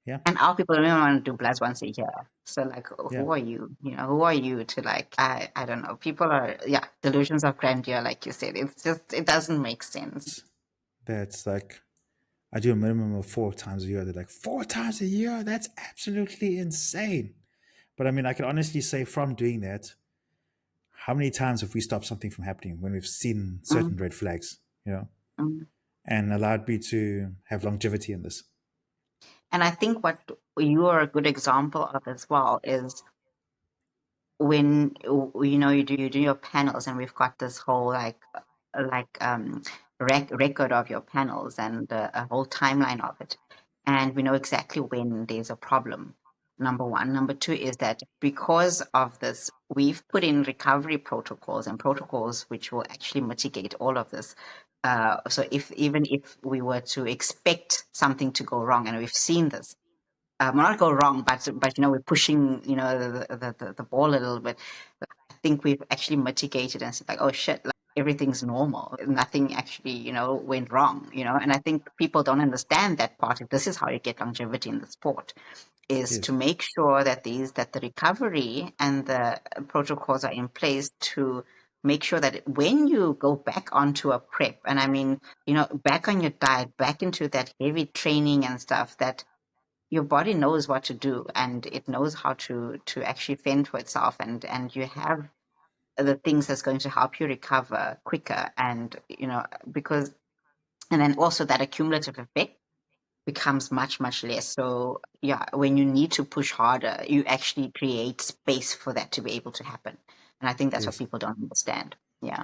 Yeah. And our people don't even want to do bloods once a year. So, like, Yeah. who are you? Who are you to, like, I don't know. People are, yeah, delusions of grandeur, like you said. It's just, it doesn't make sense. That's like, I do a minimum of 4 times a year. They're like, 4 times a year? That's absolutely insane. But I mean, I can honestly say from doing that, how many times have we stopped something from happening when we've seen certain Mm, red flags, mm. and allowed me to have longevity in this? And I think what you are a good example of as well is when you do your panels, and we've got this whole record of your panels and a whole timeline of it, and we know exactly when there's a problem. Number one. Number two is that because of this, we've put in recovery protocols and protocols which will actually mitigate all of this. So if even if we were to expect something to go wrong, and we've seen this, not go wrong, but we're pushing the ball a little bit. I think we've actually mitigated and said, like, oh shit, like, everything's normal, nothing actually went wrong, and I think people don't understand that part. This is how you get longevity in the sport, is to Yes, make sure that the recovery and the protocols are in place to make sure that when you go back onto a prep, and I mean, back on your diet, back into that heavy training and stuff, that your body knows what to do, and it knows how to actually fend for itself, and you have the things that's going to help you recover quicker, and because, and then also that accumulative effect becomes much much less. So yeah, when you need to push harder, you actually create space for that to be able to happen, and I think that's what yes, people don't understand. Yeah.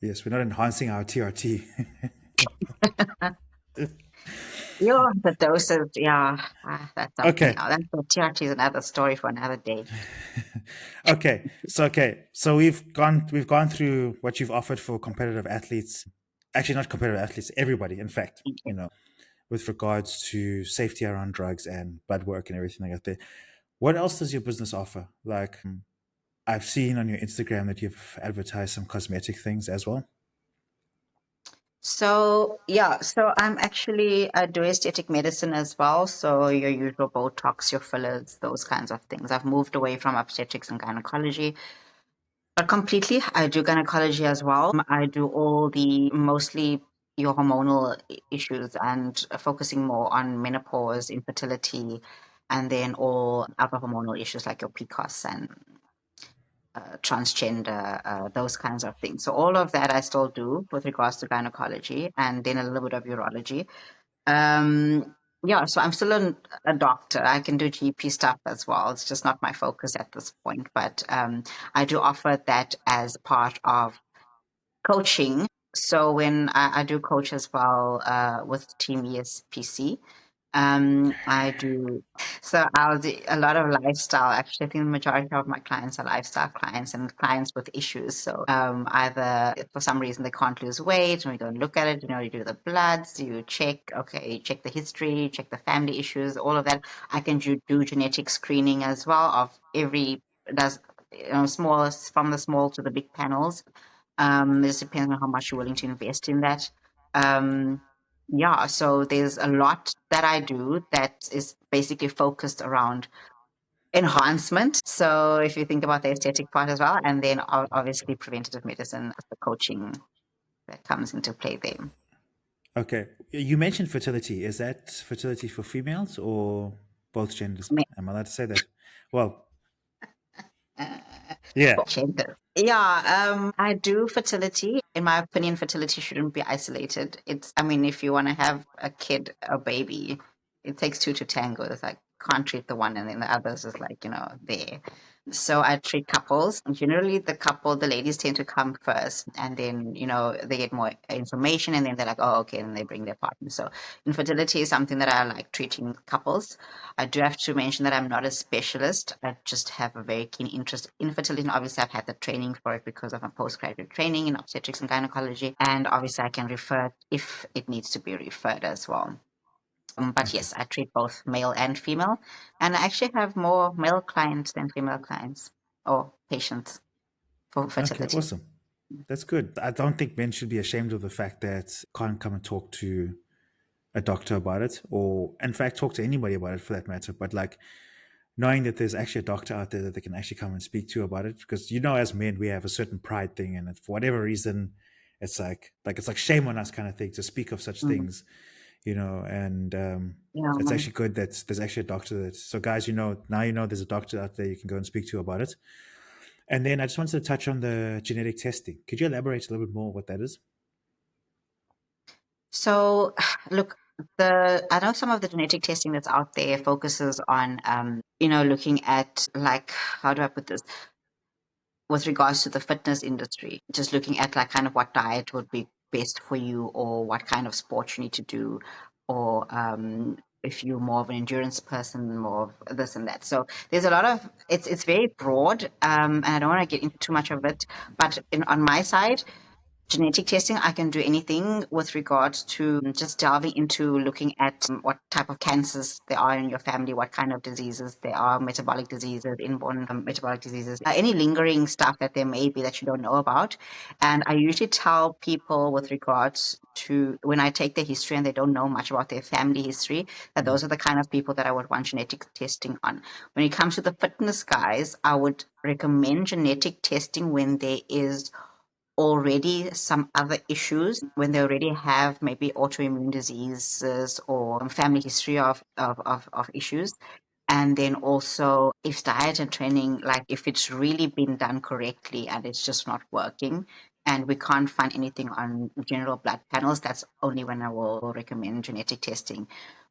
yes. We're not enhancing our TRT. Yeah, the doses, yeah, that's something Okay, else. That's the TRT is another story for another day. so we've gone through what you've offered for competitive athletes. Actually, not competitive athletes. Everybody, in fact, with regards to safety around drugs and blood work and everything like that. What else does your business offer? Like, I've seen on your Instagram that you've advertised some cosmetic things as well. So yeah, so I'm actually do aesthetic medicine as well. So your usual Botox, your fillers, those kinds of things. I've moved away from obstetrics and gynecology, but completely. I do gynecology as well. I do all the mostly your hormonal issues, and focusing more on menopause, infertility, and then all other hormonal issues like your PCOS and transgender, those kinds of things. So all of that I still do with regards to gynecology, and then a little bit of urology. Yeah, so I'm still a doctor. I can do GP stuff as well. It's just not my focus at this point, but I do offer that as part of coaching. So when I do coach as well with Team ESPC, I do. So I'll do a lot of lifestyle. Actually, I think the majority of my clients are lifestyle clients and clients with issues. So either for some reason they can't lose weight, and we don't look at it. You do the bloods, you check. Okay, you check the history, check the family issues, all of that. I can do genetic screening as well of every does small, from the small to the big panels. It just depends on how much you're willing to invest in that. Um, yeah, so there's a lot that I do that is basically focused around enhancement. So if you think about the aesthetic part as well, and then obviously preventative medicine, the coaching that comes into play there. Okay. You mentioned fertility. Is that fertility for females or both genders? Me- Am I allowed to say that? Well, Uh, yeah. gender. Yeah, I do fertility. In my opinion, fertility shouldn't be isolated. I mean, if you want to have a kid, a baby, it takes two to tango. It's like, can't treat the one and then the others is like, there. So I treat couples. Generally, the ladies tend to come first, and then they get more information, and then they're like, oh, okay, and they bring their partner. So infertility is something that I like treating couples. I do have to mention that I'm not a specialist. I just have a very keen interest in fertility, and obviously I've had the training for it because of my postgraduate training in obstetrics and gynecology, and obviously I can refer if it needs to be referred as well. But Okay. yes, I treat both male and female, and I actually have more male clients than female clients or patients for Okay. fertility. Awesome. That's good. I don't think men should be ashamed of the fact that can't come and talk to a doctor about it, or in fact, talk to anybody about it for that matter. But like knowing that there's actually a doctor out there that they can actually come and speak to about it, because as men we have a certain pride thing, and for whatever reason, it's like shame on us kind of thing to speak of such Mm. things, and Yeah, it's actually good that there's actually a doctor that. So guys, now there's a doctor out there you can go and speak to about it. And then I just wanted to touch on the genetic testing. Could you elaborate a little bit more what that is? so, look, I know some of the genetic testing that's out there focuses on, looking at, like, how do I put this? With regards to the fitness industry, just looking at like kind of what diet would be best for you, or what kind of sport you need to do, or if you're more of an endurance person, more of this and that. So there's a lot of it's very broad, and I don't want to get into too much of it. But on my side, genetic testing, I can do anything with regards to just delving into looking at what type of cancers there are in your family, what kind of diseases there are, metabolic diseases, inborn metabolic diseases, any lingering stuff that there may be that you don't know about. And I usually tell people with regards to when I take their history and they don't know much about their family history, that Mm. those are the kind of people that I would want genetic testing on. When it comes to the fitness guys, I would recommend genetic testing when there is already some other issues, when they already have maybe autoimmune diseases or family history of issues. And then also, if diet and training, like if it's really been done correctly and it's just not working, and we can't find anything on general blood panels, that's only when I will recommend genetic testing.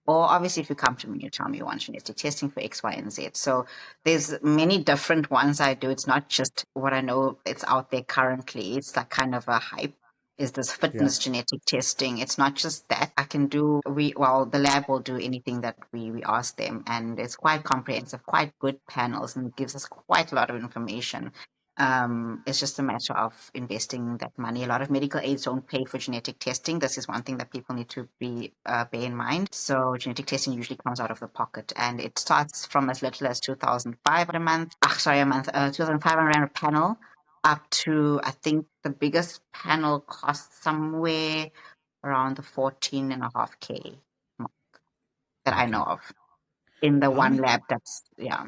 Or obviously, if you come to me and you tell me you want genetic testing for X, Y, and Z. So there's many different ones I do. It's not just what I know it's out there currently. It's like kind of a hype. Is this Yeah. fitness genetic testing? It's not just that. I can do the lab will do anything that we ask them, and it's quite comprehensive, quite good panels, and gives us quite a lot of information. It's just a matter of investing that money. A lot of medical aids don't pay for genetic testing. This is one thing that people need to be bear in mind. So genetic testing usually comes out of the pocket, and it starts from as little as 2,500 a month. Sorry, a month. 2,500 rand a panel, up to, I think the biggest panel costs somewhere around the 14.5K mark that I Okay. know of in the How one ma- lab. That's yeah.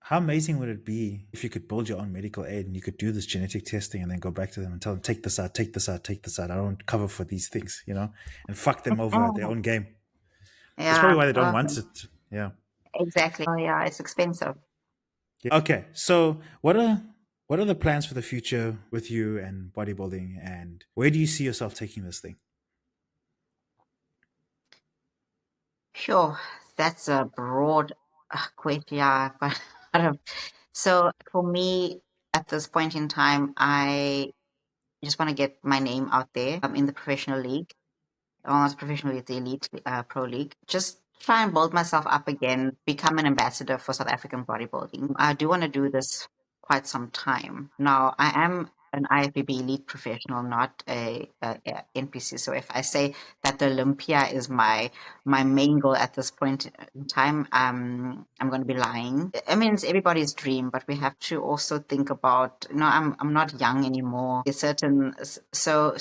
how amazing would it be if you could build your own medical aid and you could do this genetic testing and then go back to them and tell them, take this out, take this out, take this out. I don't cover for these things, and fuck them over at their Oh, own game. That's yeah. probably why they don't want it. Yeah. Exactly. Oh, yeah. It's expensive. Yeah. Okay. So what are the plans for the future with you and bodybuilding, and where do you see yourself taking this thing? Sure. That's a broad question. Yeah. But so for me, at this point in time, I just want to get my name out there. I'm in the professional league. Almost professionally with the Elite Pro League. Just try and build myself up again, become an ambassador for South African bodybuilding. I do want to do this quite some time. Now, I am an IFBB Elite professional, not a NPC. So if I say that the Olympia is my main goal at this point in time, I'm going to be lying. I mean, it's everybody's dream, but we have to also think about. No, I'm not young anymore. There's so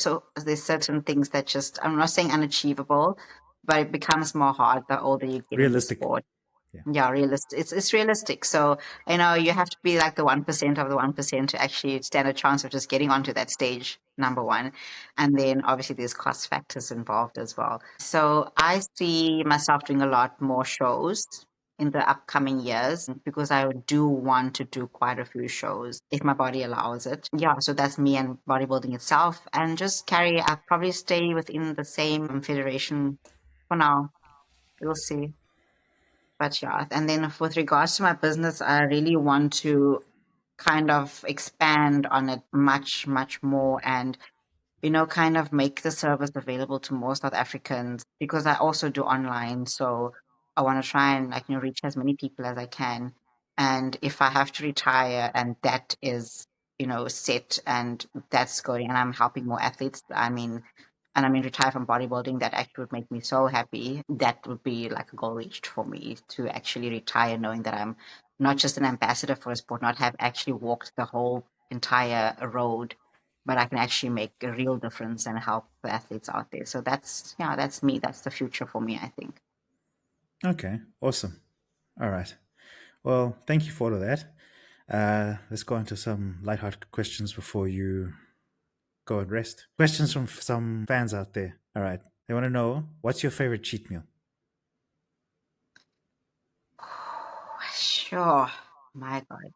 there's certain things that just I'm not saying unachievable, but it becomes more hard the older you get in the Realistic. sport. Yeah. Yeah, realistic. It's realistic. So, you have to be like the 1% of the 1% to actually stand a chance of just getting onto that stage, number one. And then obviously there's cost factors involved as well. So I see myself doing a lot more shows in the upcoming years because I do want to do quite a few shows if my body allows it. Yeah, so that's me and bodybuilding itself. And just I'll probably stay within the same federation for now. We'll see. But yeah, and then with regards to my business, I really want to kind of expand on it much, much more and, kind of make the service available to more South Africans because I also do online. So I want to try and like, reach as many people as I can. And if I have to retire and that is, set and that's going and I'm helping more athletes, retire from bodybuilding, that actually would make me so happy. That would be like a goal reached for me to actually retire knowing that I'm not just an ambassador for a sport, not have actually walked the whole entire road, but I can actually make a real difference and help the athletes out there. So that's me. That's the future for me, I think. Okay. Awesome. All right. Well, thank you for all of that. Let's go into some lighthearted questions before you go and rest. Questions from some fans out there. All right. They want to know, what's your favorite cheat meal? Sure. My God.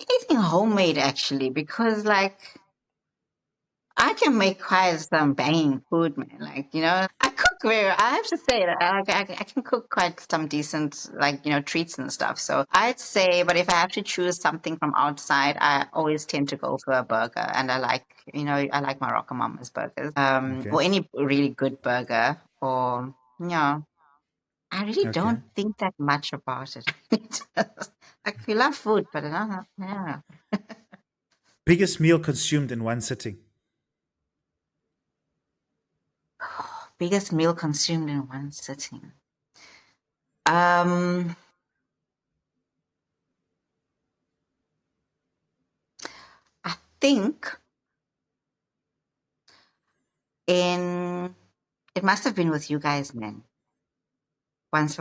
Anything homemade actually, because like I can make quite some banging food, man. Like, I cook I have to say that I can cook quite some decent, like, treats and stuff. So I'd say, but if I have to choose something from outside, I always tend to go for a burger. And I like my Mama's burgers, Okay. or any really good burger. Or, yeah, I really Okay. don't think that much about it. Like, we love food, but I don't know. Yeah. Biggest meal consumed in one sitting? Biggest meal consumed in one sitting. Um, I think in it must have been with you guys, man. Once,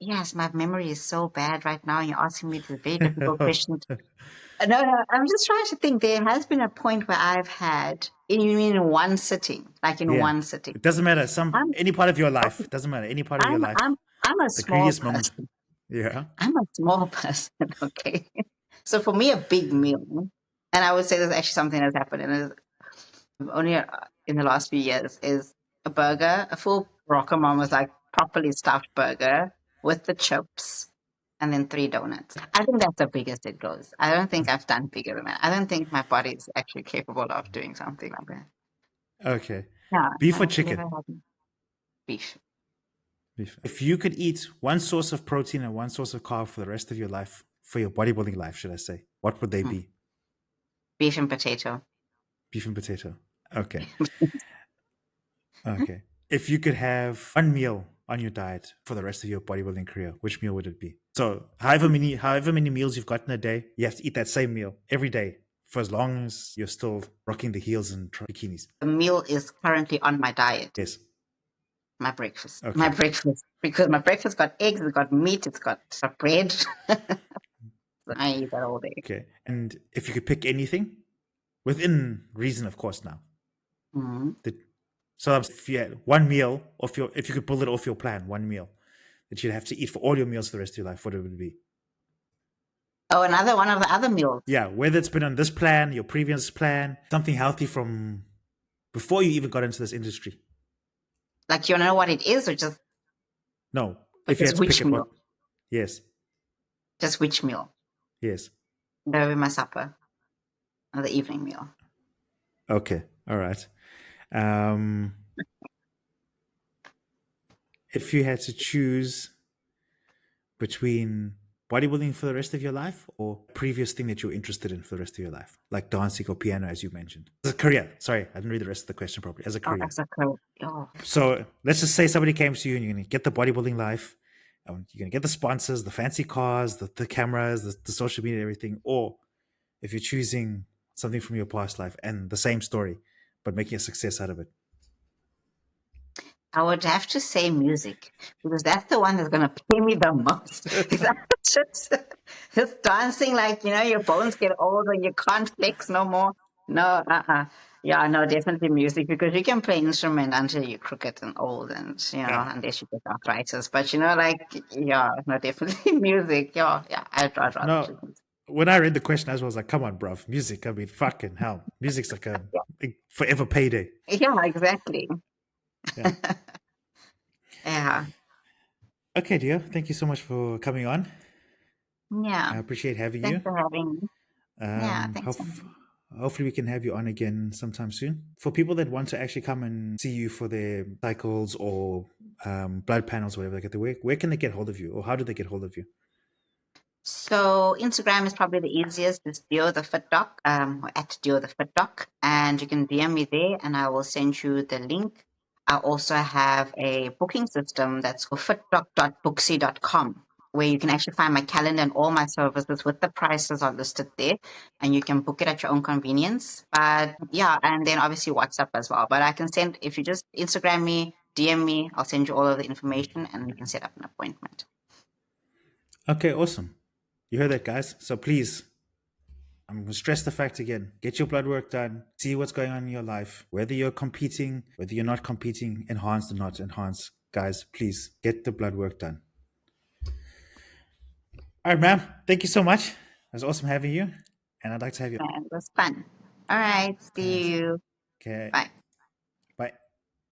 yes, my memory is so bad right now. You're asking me this very difficult question. No, no, I'm just trying to think. There has been a point where I've had, you mean in one sitting, like in Yeah. one sitting. It doesn't matter. Some I'm, any part of your life. It doesn't matter. Any part of your I'm, life. I'm, I'm a The small greatest moment. person. Yeah. I'm a small person. Okay, so for me, a big meal, and I would say there's actually something that's happened, and only in the last few years is a burger, a full Mama's like properly stuffed burger with the chips and then 3 donuts. I think that's the biggest it goes. I don't think I've done bigger than that. I don't think my body is actually capable of doing something like that. Okay. Yeah, Beef or I've never chicken? had beef. Beef. If you could eat one source of protein and one source of carb for the rest of your life, for your bodybuilding life, should I say, what would they Mm. be? Beef and potato. Beef and potato. Okay. Okay. If you could have one meal on your diet for the rest of your bodybuilding career, which meal would it be? So however many meals you've got in a day, you have to eat that same meal every day for as long as you're still rocking the heels and bikinis. The meal is currently on my diet. Yes. My breakfast. My Okay. breakfast. Because my breakfast got eggs, it's got meat, it's got bread. I eat that all day. Okay. And if you could pick anything within reason, of course, now. Mhm. The, so if you had one meal if you could pull it off your plan, one meal that you'd have to eat for all your meals for the rest of your life, what it would be? Oh, another one of the other meals. Yeah, whether it's been on this plan, your previous plan, something healthy from before you even got into this industry. Like, you want to know what it is, or just No, if you had to pick which it, what? meal? Yes, Just which meal? yes. That would be my supper or the evening meal. Okay, all right. Um, if you had to choose between bodybuilding for the rest of your life or previous thing that you're interested in for the rest of your life, like dancing or piano, as you mentioned, as a career. Sorry, I didn't read the rest of the question properly. As a Oh, career. that's a cool. Oh, So let's just say somebody came to you and you're going to get the bodybuilding life. You're going to get the sponsors, the fancy cars, the cameras, the social media, everything. Or if you're choosing something from your past life and the same story, but making a success out of it. I would have to say music because that's the one that's gonna pay me the most. Just dancing like your bones get old and you can't flex no more. No, yeah, no, definitely music because you can play instrument until you're crooked and old and Yeah. unless you get arthritis. But like yeah, no, definitely music. Yeah, yeah, I'd rather No, choose music. when I read the question, I was like, come on, bruv. Music. I mean, fucking hell. Music's like a forever payday. Yeah, exactly. Yeah. Yeah, Okay, dear. Thank you so much for coming on. yeah. I appreciate having Thanks you. for having me. Yeah, Um, thanks. hof- Hopefully, we can have you on again sometime soon. For people that want to actually come and see you for their cycles or blood panels, whatever, like where can they get hold of you, or how do they get hold of you? So Instagram is probably the easiest. It's Dio the Fit Doc, or at Dio the Fit Doc, and you can DM me there, and I will send you the link. I also have a booking system that's called fitdoc.booksy.com, where you can actually find my calendar and all my services with the prices are listed there, and you can book it at your own convenience. But yeah, and then obviously WhatsApp as well. But I can send if you just Instagram me, DM me, I'll send you all of the information, and you can set up an appointment. Okay, awesome. You heard that, guys. So please, I'm going to stress the fact again. Get your blood work done. See what's going on in your life. Whether you're competing, whether you're not competing, enhanced or not enhanced. Guys, please get the blood work done. All right, ma'am. Thank you so much. It was awesome having you. And I'd like to have you. And it was fun. All right, Guys. see you. Okay. Bye.